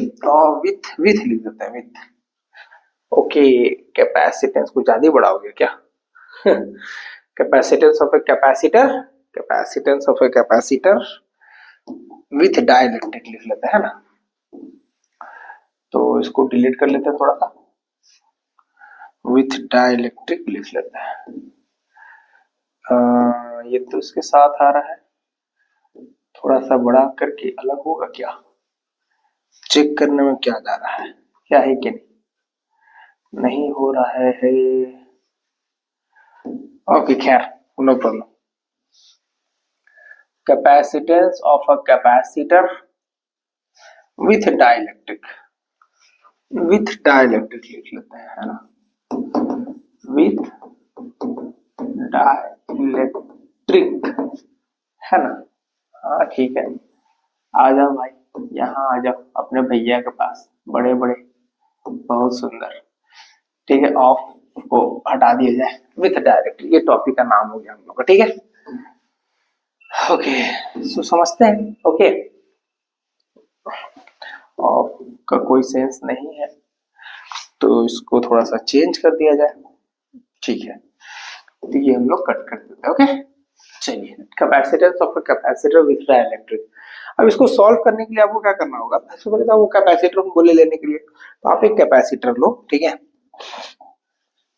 लिख देते हैं विथ, ओके, कैपेसिटेंस कुछ ज्यादा ही बड़ा हो गया क्या? Capacitance of a capacitor, capacitance of a capacitor with dielectric लिख लेते हैं ना, तो इसको डिलीट कर लेते हैं थोड़ा सा, विथ डाइलेक्ट्रिक लिख लेते हैं। ये तो इसके साथ आ रहा है, थोड़ा सा बड़ा करके अलग होगा क्या, चेक करने में क्या जा रहा है, क्या है कि नहीं हो रहा है। ओके खैर, no problem. Capacitance of a capacitor with dielectric, with dielectric लिख लेते हैं, है ना, विथ डाइलेक्ट्रिक, है ना। हाँ ठीक है, आ जाओ भाई, यहाँ आ जाओ अपने भैया के पास, बड़े बड़े, बहुत सुंदर। ठीक है, ऑफ को हटा दिया जाए, विथ डाइलेक्ट्रिक, ये टॉपिक का नाम हो गया हम लोग का। ठीक है, ओके, सो समझते हैं। ओके, ऑफ का कोई सेंस नहीं है, तो इसको थोड़ा सा चेंज कर दिया जाए। ठीक है, तो ये हम लोग कट कर देते हैं। ओके, चलिए, capacitance of a capacitor with dielectric. अब इसको सॉल्व करने के लिए आपको क्या करना होगा, सबसे पहले तो वो कैपेसिटर को बोले लेने के लिए, तो आप एक कैपेसिटर लो। ठीक है,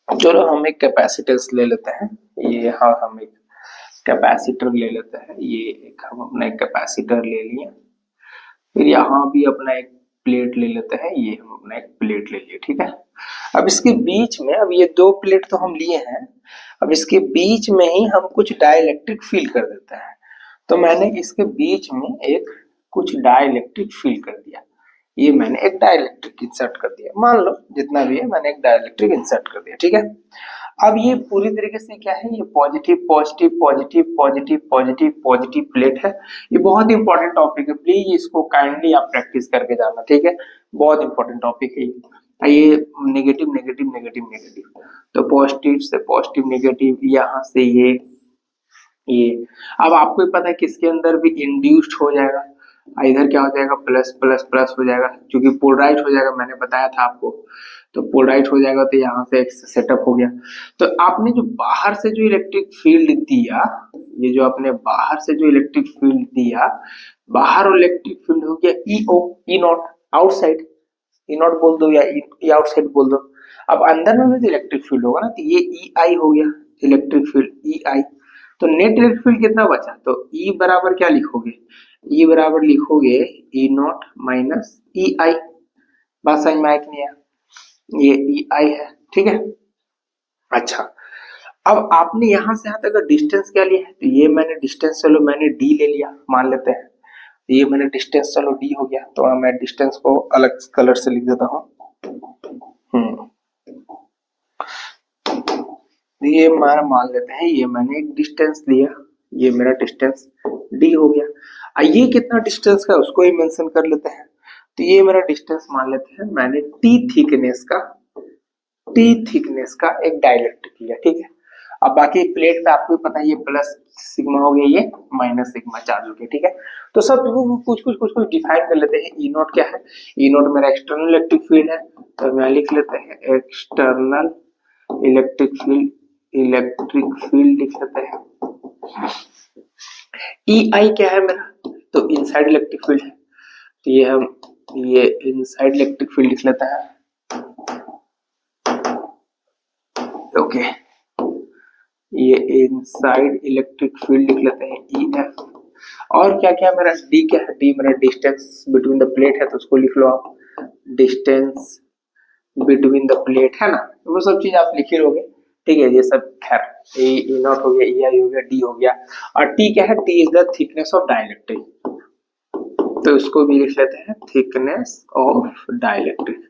चलो हम एक कैपेसिटेंस ले लेते हैं, ये, हाँ हम एक कैपेसिटर ले लेते हैं, ये एक हम अपना एक कैपेसिटर ले लिए, फिर यहाँ भी अपना एक प्लेट ले लेते हैं, ये हम अपना एक प्लेट ले लिए। ठीक है, अब इसके बीच में, अब ये दो प्लेट तो हम लिए हैं, अब इसके बीच में ही हम कुछ डाइलेक्ट्रिक फील कर देते हैं। तो मैंने इसके बीच में एक कुछ डाइलेक्ट्रिक फील कर दिया, ये मैंने एक डाइलेक्ट्रिक इंसर्ट कर दिया, मान लो जितना भी है मैंने एक डाइलेक्ट्रिक इंसर्ट कर दिया। ठीक है, अब ये पूरी तरीके से क्या है, ये positive positive positive positive positive positive plate है। ये बहुत इंपॉर्टेंट टॉपिक है, प्लीज इसको काइंडली आप प्रैक्टिस करके जाना। ठीक है, बहुत इंपॉर्टेंट टॉपिक है ये नेगेटिव नेगेटिव नेगेटिव नेगेटिव, तो पॉजिटिव से पॉजिटिव नेगेटिव, यहाँ से ये अब आपको ही पता है किसके अंदर भी इंड्यूस्ड हो जाएगा, इधर क्या हो जाएगा, प्लस प्लस प्लस हो जाएगा, क्योंकि पोलराइज हो जाएगा, मैंने बताया था आपको, तो पोलराइज हो जाएगा, तो यहाँ से एक सेटअप हो गया। तो आपने जो बाहर से जो इलेक्ट्रिक फील्ड दिया, ये जो आपने बाहर से जो इलेक्ट्रिक फील्ड दिया, बाहर इलेक्ट्रिक फील्ड हो गया E O, E naught, outside, E naught बोल दो या ई आउटसाइड बोल दो। अब अंदर में भी इलेक्ट्रिक फील्ड होगा ना, तो ये ई आई हो गया, इलेक्ट्रिक फील्ड ई आई। तो नेट इलेक्ट्रिक फील्ड कितना बचा, तो ई बराबर क्या लिखोगे, ई बराबर लिखोगे ई नॉट माइनस ई आई। बात समझ में आया कि नहीं आया, ये ई आई है। ठीक है, अच्छा, अब आपने यहां से यहां तक डिस्टेंस क्या लिया है, तो ये मैंने डिस्टेंस, चलो मैंने डी ले लिया, मान लेते हैं ये मैंने डिस्टेंस, चलो डी हो गया, तो मैं डिस्टेंस को अलग कलर से लिख देता हूँ। ये मान लेते हैं ये मैंने एक डिस्टेंस लिया, ये मेरा डिस्टेंस डी हो गया। ये कितना डिस्टेंस का उसको ही मेंशन कर लेते हैं, तो ये मेरा डिस्टेंस मान लेते हैं मैंने टी थिकनेस का एक डाइलेक्ट्रिक लिया। ठीक है, अब बाकी प्लेट पे आपको पता है ये प्लस सिग्मा हो गया, ये माइनस सिग्मा चार्ज हो गया। ठीक है, तो सब कुछ कुछ डिफाइन कर लेते हैं। ई नॉट क्या है, ई नॉट मेरा एक्सटर्नल इलेक्ट्रिक फील्ड है, तो मैं लिख लेते हैं एक्सटर्नल इलेक्ट्रिक फील्ड लिख लेते हैं। ई आई क्या है मेरा, तो इनसाइड इलेक्ट्रिक फील्ड है, तो ये हम ये इनसाइड इलेक्ट्रिक फील्ड लिख लेते हैं। ओके, ये इनसाइड इलेक्ट्रिक फील्ड लिख लेते हैं ई एफ। और क्या क्या मेरा डी क्या है, डी मेरा डिस्टेंस बिटवीन द प्लेट है, तो उसको लिख लो आप, डिस्टेंस बिटवीन द प्लेट, है ना, वो सब चीज आप लिख ही लोगे। ठीक है, ये सब खैर, ई नॉट हो गया, ई आई हो गया, डी हो गया, और टी क्या है, T is the thickness of dielectric, तो इसको भी लिख लेते हैं थिकनेस ऑफ डाइलेक्ट्रिक।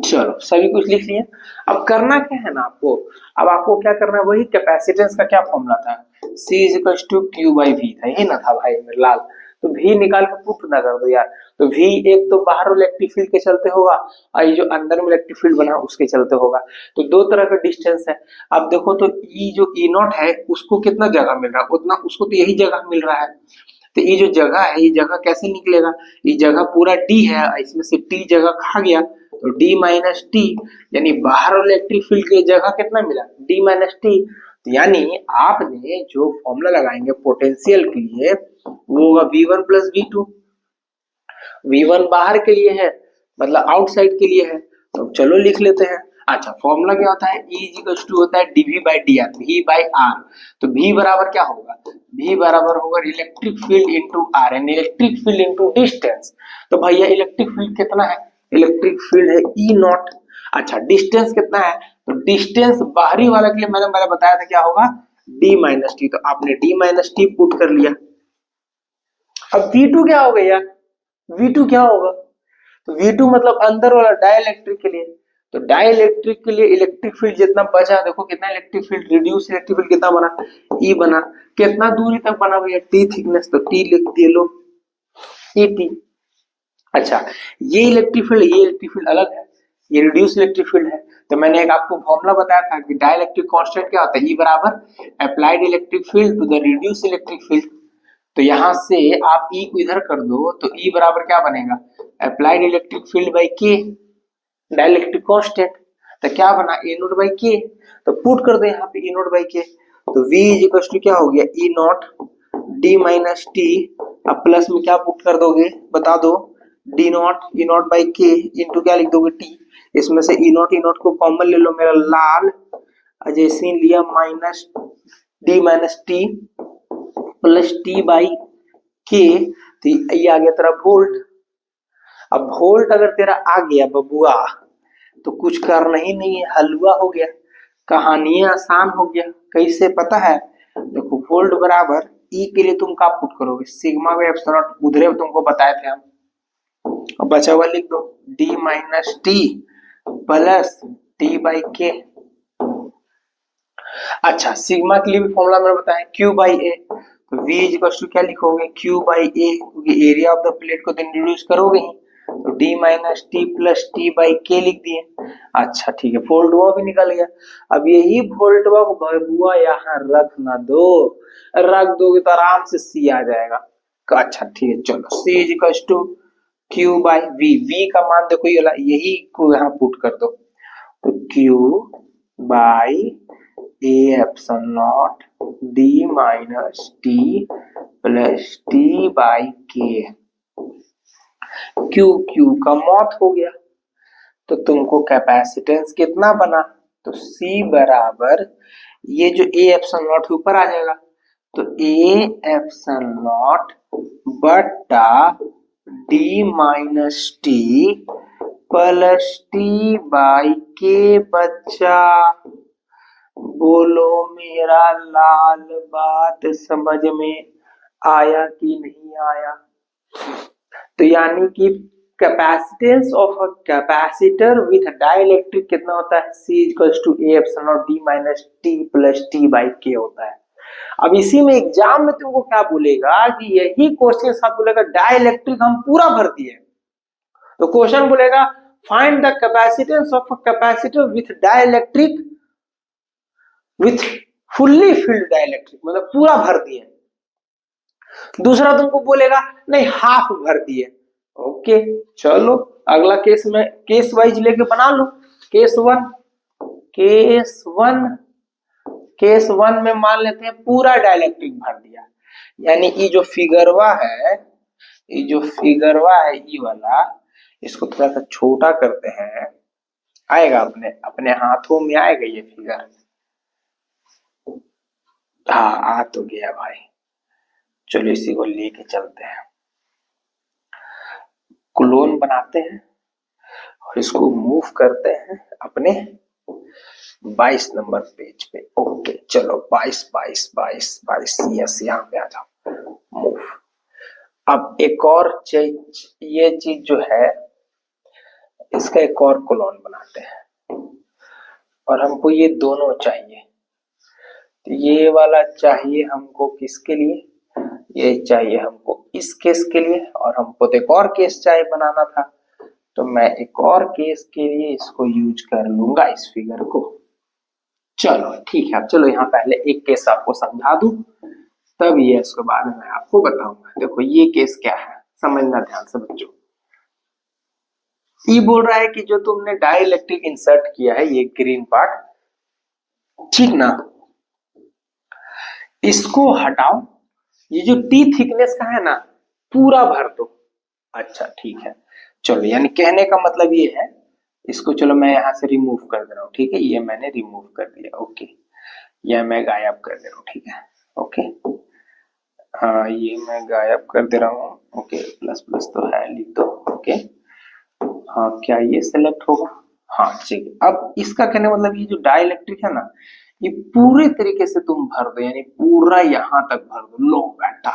चलो सभी कुछ लिख लिए, अब करना क्या है ना आपको, अब आपको क्या करना है, वही कैपेसिटेंस का क्या फॉर्मूला था, C is to Q by V था, यही ना था भाई मेरे लाल, तो V निकाल के पुट ना कर दो यार, तो V एक तो बाहर इलेक्ट्रिक फील्ड के चलते होगा, और ये जो अंदर में इलेक्ट्रिक फील्ड बना उसके चलते होगा, तो दो तरह का डिस्टेंस है। अब देखो तो E जो E नॉट है उसको कितना जगह मिल रहा है, उतना उसको तो यही जगह मिल रहा है, तो ये जो जगह है ये जगह कैसे निकलेगा, ये जगह पूरा डी है, इसमें से टी जगह खा गया तो डी माइनस टी, यानी बाहर इलेक्ट्रिक फील्ड की जगह कितना मिला, डी माइनस टी। यानी आपने जो फॉर्मूला लगाएंगे पोटेंशियल के लिए वो होगा V1 प्लस V2। V1 बाहर के लिए है, मतलब आउटसाइड के लिए है, तो चलो लिख लेते हैं। अच्छा, फॉर्मूला क्या होता है, E इक्वल्स टू होता है dV by dr, V by R। तो V बराबर क्या होगा, V बराबर होगा इलेक्ट्रिक फील्ड इंटू R, यानी इलेक्ट्रिक फील्ड इंटू डिस्टेंस। तो भैया इलेक्ट्रिक फील्ड कितना है, इलेक्ट्रिक फील्ड है E नॉट। अच्छा, डिस्टेंस कितना है, तो डिस्टेंस बाहरी वाला के लिए मैंने बताया था क्या होगा, D माइनस टी, तो आपने D माइनस टी पुट कर लिया। अब V2 क्या हो गया, V2 क्या होगा, तो V2 मतलब अंदर वाला डाइलेक्ट्रिक के लिए, तो डाइलेक्ट्रिक के लिए इलेक्ट्रिक फील्ड जितना बचा, देखो कितना electric field, reduce electric field कितना बना, E बना। कितना दूरी तक बना भैया, T थिकनेस, तो T लिख दिए लो, ये T। अच्छा, ये इलेक्ट्रिक फील्ड, ये इलेक्ट्रिक फील्ड अलग है, ये रिड्यूस इलेक्ट्रिक फील्ड है। तो मैंने एक आपको फॉर्मूला बताया था कि डाइलेक्ट्रिक कांस्टेंट क्या होता है, E बराबर applied electric field to the reduce electric field. तो यहां से आप E को इधर कर दो तो E बराबर क्या बनेगा, अप्लाइड इलेक्ट्रिक फील्ड बाई के, डाइलेक्ट्रिक कांस्टेंट। तो क्या बना, ए नोट बाई के, तो पुट कर दो यहाँ पे E नोट बाई के। तो V इज इक्वल टू क्या हो गया, E not D minus T, अब प्लस में क्या पुट कर दोगे बता दो, D not E not by के इंटू क्या लिख दोगे टी। इसमें से ई नॉट को कॉमन ले लो, मेरा लाल जैसे लिया, minus D minus T plus T by के, तो ये आ गया तेरा वोल्ट। अब वोल्ट अगर तेरा आ गया बबुआ तो कुछ करना ही नहीं है, हलवा हो गया, कहानी आसान हो गया। कैसे पता है, देखो वोल्ट बराबर ई के लिए तुम क्या पुट करोगे, सिग्मा बाई एप्सिलॉन नॉट, उधरे तुमको बताए थे हम। अब बचा हुआ लिख दो, D minus T plus T by के। अच्छा, सिग्मा के लिए भी फॉर्मूला मैंने बताया क्यू बाई ए, तो V इक्वल्स टू क्या लिखोगे, क्यू बाई ए, क्योंकि एरिया ऑफ द प्लेट को तो रिड्यूस करोगे ही, तो D minus T plus T by के लिख दिए। अच्छा ठीक है, वोल्टवा भी निकल गया। अब यही वोल्टवा को बबुआ यहाँ रख ना दो, रख दोगे तो आराम से C आ जाएगा। अच्छा ठीक है, चलो C equals to Q by V का मान देखो ये वाला, यही को यहाँ पुट कर दो, तो Q by A epsilon naught D minus T plus T by के। क्यू का मौत हो गया, तो तुमको कैपेसिटेंस कितना बना, तो C बराबर ये जो ए एप्सिलॉन नॉट के ऊपर आ जाएगा, तो ए एप्सिलॉन नॉट बटा D minus T plus T by के बच्चा। बोलो मेरा लाल, बात समझ में आया कि नहीं आया। तो यानी कि capacitance of a capacitor with dielectric कितना होता है, C equals to A epsilon naught D minus T plus T by K होता है। अब इसी में एग्जाम में तुमको क्या बोलेगा कि यही क्वेश्चन साथ बोलेगा डाइलेक्ट्रिक हम पूरा भर दिए, तो क्वेश्चन बोलेगा find the capacitance of a capacitor with dielectric with fully filled dielectric, मतलब पूरा भर दिए। दूसरा तुमको बोलेगा नहीं हाफ भर दिए। ओके चलो अगला केस में केस वाइज लेके बना लो। केस वन में मान लेते हैं पूरा डाइलेक्ट्रिक भर दिया, यानी ये जो फिगरवा है, ये वाला, इसको थोड़ा सा छोटा करते हैं, आएगा अपने हाथों में आएगा ये फिगर। हाँ आ तो गया भाई, चलो इसी को लेके चलते हैं, क्लोन बनाते हैं और इसको मूव करते हैं अपने 22 नंबर पेज पे। ओके चलो 22 यस, यहाँ पे आ जाओ, मूव। अब एक और ये चीज जो है इसका एक और क्लोन बनाते हैं, और हमको ये दोनों चाहिए। तो ये वाला चाहिए हमको किसके लिए, ये चाहिए हमको इस केस के लिए, और हमको तो एक और केस चाहिए बनाना था, तो मैं एक और केस के लिए इसको यूज कर लूंगा इस फिगर को। चलो ठीक है, अब चलो यहाँ पहले एक केस आपको समझा दूं, तब ये इसके बाद मैं आपको बताऊंगा। देखो ये केस क्या है, समझना ध्यान से बच्चों। ये बोल रहा है कि जो तुमने डाइलेक्ट्रिक इंसर्ट किया है, ये ग्रीन पार्ट, ठीक ना, इसको हटाओ, ये जो टी थिकनेस का है ना पूरा भर दो। अच्छा ठीक है, चलो यानी कहने का मतलब ये है, इसको चलो मैं यहाँ से रिमूव कर दे रहा हूँ, ठीक है, ये मैंने रिमूव कर दिया, ओके, यह मैं गायब कर दे रहा हूँ, ठीक है, ओके, हाँ ये मैं गायब कर दे रहा हूँ, ओके, प्लस प्लस तो है, लिख दो, ओके, हाँ क्या ये सिलेक्ट होगा, हाँ ठीक है। अब इसका कहने मतलब ये जो डाइलेक्ट्रिक है ना, ये पूरे तरीके से तुम भर दो, यानी पूरा यहाँ तक भर दो। लो बेटा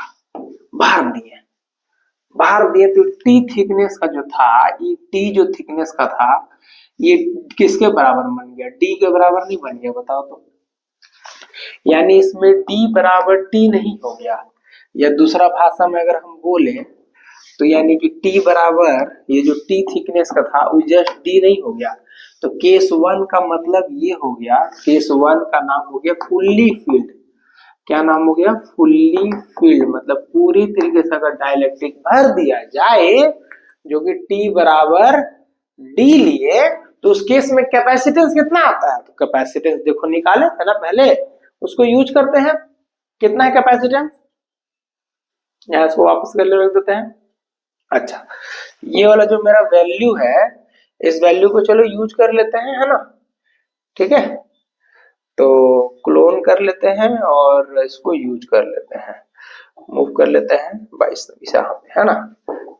भर दिए, भर दिए तो टी थिकनेस का जो था, ये टी जो थिकनेस का था, ये किसके बराबर बन गया, डी के बराबर नहीं बन गया, बताओ तो। यानी इसमें डी बराबर टी नहीं हो गया, या दूसरा भाषा में अगर हम बोले तो यानी कि टी बराबर ये जो टी थिकनेस का था वो जस्ट डी नहीं हो गया, तो केस वन का मतलब ये हो गया, केस वन का नाम हो गया फुल्ली फील्ड। क्या नाम हो गया, फुल्ली फील्ड, मतलब पूरी तरीके से अगर डाइलेक्ट्रिक भर दिया जाए जो कि टी बराबर डी लिए, तो उस केस में कैपेसिटेंस कितना आता है, तो कैपेसिटेंस देखो निकाले है ना पहले, उसको यूज करते हैं। कितना है कैपेसिटेंस, यहाँ इसको वापस कर ले रख देते हैं। अच्छा ये वाला जो मेरा वैल्यू है, इस वैल्यू को चलो यूज कर लेते हैं, है ना, ठीक है, तो क्लोन कर लेते हैं और इसको यूज कर लेते हैं, मूव कर लेते हैं 22 यहाँ पे, है ना।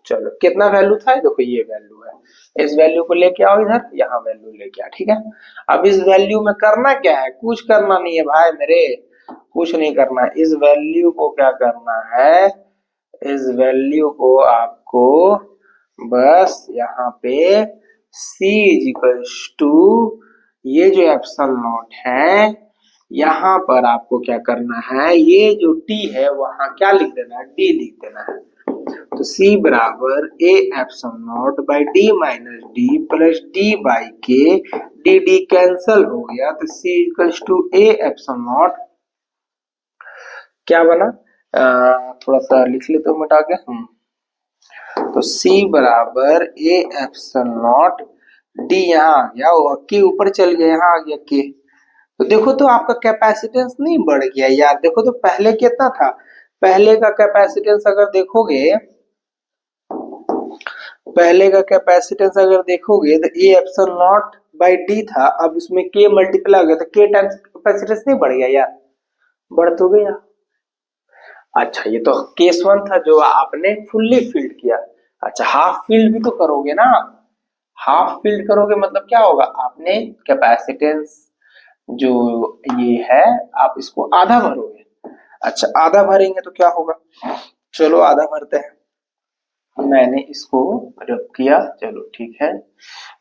चलो कितना वैल्यू था, देखो ये वैल्यू है, इस वैल्यू को लेके आओ इधर, यहाँ वैल्यू लेके आओ, ठीक है। अब इस वैल्यू में करना क्या है, कुछ करना नहीं है भाई मेरे, कुछ नहीं करना है, इस वैल्यू को क्या करना है, इस वैल्यू को आपको बस यहाँ पे c इक्वल्स टू ये जो एप्सिलॉन नॉट है, यहाँ पर आपको क्या करना है, ये जो t है वहां क्या लिख देना है, d लिख देना है। तो c बराबर a epsilon naught by d minus d plus d by k, d d cancel हो गया, तो c equals to a epsilon naught क्या बना, थोड़ा सा लिख लेते हो मिटा के, तो c बराबर a एप्सिलॉन नॉट d, यहाँ आ गया, के ऊपर चल गया, यहाँ आ गया के, तो देखो तो आपका कैपेसिटेंस नहीं बढ़ गया यार, देखो तो पहले कितना था, पहले का कैपेसिटेंस अगर देखोगे, पहले का कैपेसिटेंस अगर देखोगे तो a epsilon naught by d था, अब उसमें k मल्टीप्लाई हो गया, तो k टाइम्स कैपेसिटेंस नहीं बढ़ गया यार, बढ़ तो गया। अच्छा ये तो केस वन था जो आपने फुल्ली फील्ड किया, अच्छा हाफ फील्ड भी तो करोगे ना, हाफ फील्ड करोगे मतलब क्या होगा, आपने कैपेसिटेंस जो ये है आप इसको आधा भरोगे, अच्छा आधा भरेंगे तो क्या होगा, चलो आधा भरते हैं, मैंने इसको रब किया, चलो ठीक है,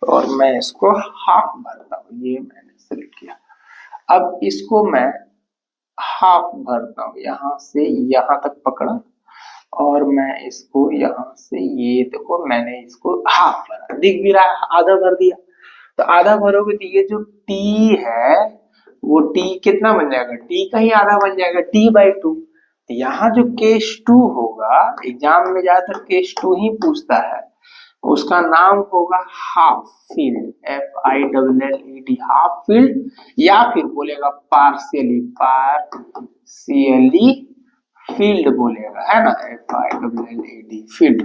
और मैं इसको हाफ भरता हूँ, ये मैंने सिलेक्ट किया, अब इसको मैं हाफ भरता हूँ, यहाँ से यहाँ तक पकड़ा, और मैं इसको यहाँ से ये देखो मैंने इसको हाफ भरा, दिख भी रहा है आधा भर दिया, तो आधा भरोगे तो ये जो टी है वो टी कितना बन जाएगा, टी का ही आधा बन जाएगा, टी बाई टू। यहाँ जो केस टू होगा, एग्जाम में ज्यादातर केस टू ही पूछता है, उसका नाम होगा half field, FILLED, half field, या फिर बोलेगा पार्शियली, पार्शियली फील्ड बोलेगा, है ना, FILLED फील्ड,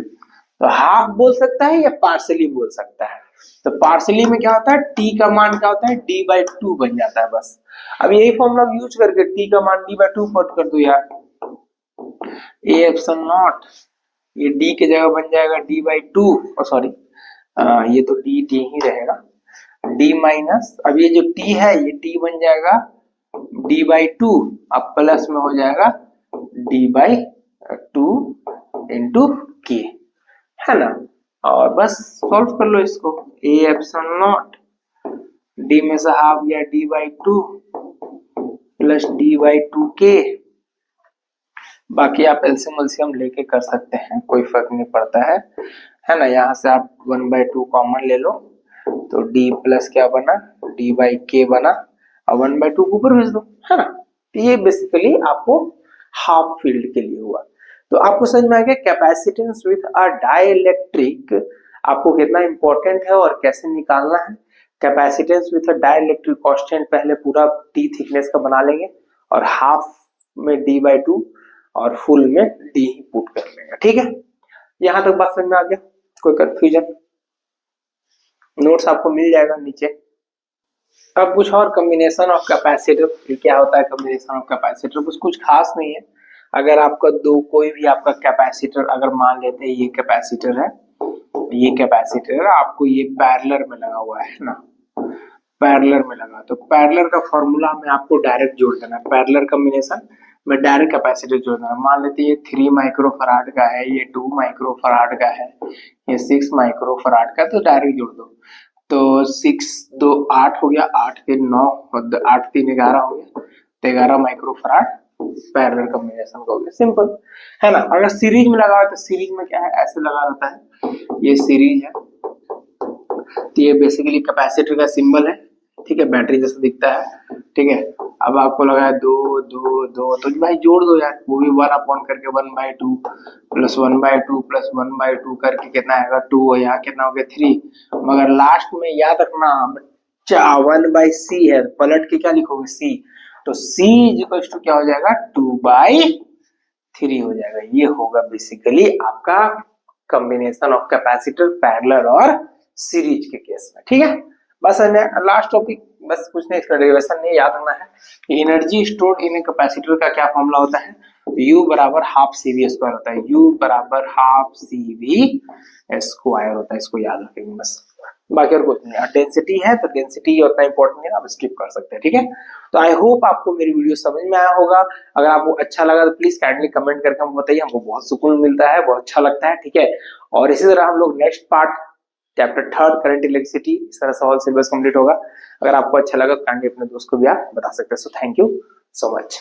तो हाफ बोल सकता है या पार्शियली बोल सकता है, तो पार्शियली में क्या होता है, टी का मान क्या होता है, d बाई टू बन जाता है बस। अब यही फॉर्मूला यूज करके टी का मान d बाई टू पुट कर दो यार, a एप्सिलॉन नॉट, ये d की जगह बन जाएगा d बाई टू, सॉरी ये तो d ही रहेगा, d माइनस, अब ये जो t है ये t बन जाएगा d बाई टू, अब प्लस में हो जाएगा d बाई टू इंटू के, है ना, और बस सॉल्व कर लो इसको, a एप्सिलॉन नॉट d में से हाफ गया d by two plus d by two के, बाकी आप एलसीएम एलसीएम लेके कर सकते हैं, कोई फर्क नहीं पड़ता है ना, यहाँ से आप 1/2 कॉमन ले लो, तो d प्लस क्या बना, d बाई के बना, और 1/2 को ऊपर भेज दो, है ना, तो ये बेसिकली आपको हाफ फील्ड के लिए हुआ। तो आपको समझ में आ गया कैपेसिटेंस विथ अ डाइलेक्ट्रिक आपको कितना इंपॉर्टेंट है और कैसे निकालना है। Capacitance with a dielectric constant पहले पूरा डी थिकनेस का बना लेंगे और हाफ में d/2 और फुल में d ही पुट कर लेंगे। ठीक है, यहां तक बात समझ में आ गया? कोई कंफ्यूजन? नोट्स आपको मिल जाएगा नीचे। अब कुछ और कॉम्बिनेशन ऑफ कैपेसिटर क्या होता है। कॉम्बिनेशन ऑफ कैपेसिटर कुछ खास नहीं है। अगर आपका दो कोई भी आपका कैपेसिटर अगर मान लेते हैं ये कैपेसिटर है, ये कैपेसिटर आपको ये पैरेलल में लगा हुआ है ना, पैरेलल में लगा, तो पैरेलल का फॉर्मूला में आपको डायरेक्ट जोड़ देना है। पैरेलल कॉम्बिनेशन में डायरेक्ट कैपेसिटर जोड़ देना। मान लेते हैं ये 3 माइक्रोफराड का है, ये 2 माइक्रोफराड का है, ये 6 माइक्रोफराड का, तो डायरेक्ट जोड़ दो। तो 6 2 8 हो गया, 8 3 9, 8 3 11 हो गया, तो 11 माइक्रोफराड पैरेलल कॉम्बिनेशन का हो गया। सिंपल है ना। अगर सीरीज में लगा हो तो सीरीज में क्या है, ऐसे लगा रहता है, ये सीरीज है, तो ये बेसिकली कैपेसिटर का सिंबल है। ठीक है, बैटरी जैसा दिखता है। ठीक है, अब आपको लगा है 2 2 2, तो भाई जोड़ दो यार, वो भी 1 करके 1/2 प्लस 1/2 प्लस 1/2 करके कितना आएगा 2, यहाँ कितना हो गया 3। मगर लास्ट में याद रखना बच्चा 1/c है, पलट के क्या लिखोगे c, तो c इक्वल टू क्या हो जाएगा 2/3 हो जाएगा। ये होगा बेसिकली आपका कॉम्बिनेशन ऑफ कैपेसिटर पैरेलल और सीरीज के केस में। ठीक है, बस लास्ट टॉपिक, बस कुछ नहीं, इसका डेरिवेशन नहीं याद रखना है कि energy stored in a capacitor का क्या फॉर्मूला होता है, U बराबर हाफ CV स्क्वायर होता है। U बराबर हाफ CV स्क्वायर होता है, इसको याद रखेंगे बस, बाकी और कुछ नहीं। और डेंसिटी है तो डेंसिटी उतना इंपॉर्टेंट है, आप स्किप कर सकते हैं। ठीक है, तो आई होप आपको मेरी वीडियो समझ में आया होगा। अगर आपको अच्छा लगा तो प्लीज काइंडली कमेंट करके हमको बताइए, हमको बहुत सुकून मिलता है, बहुत अच्छा लगता है। ठीक है, और इसी तरह हम लोग next part chapter 3 current electricity, इस तरह से ऑल सिलेबस कंप्लीट होगा। अगर आपको अच्छा लगा तो काइंडली अपने दोस्त को भी आप बता सकते हैं। So thank you so much.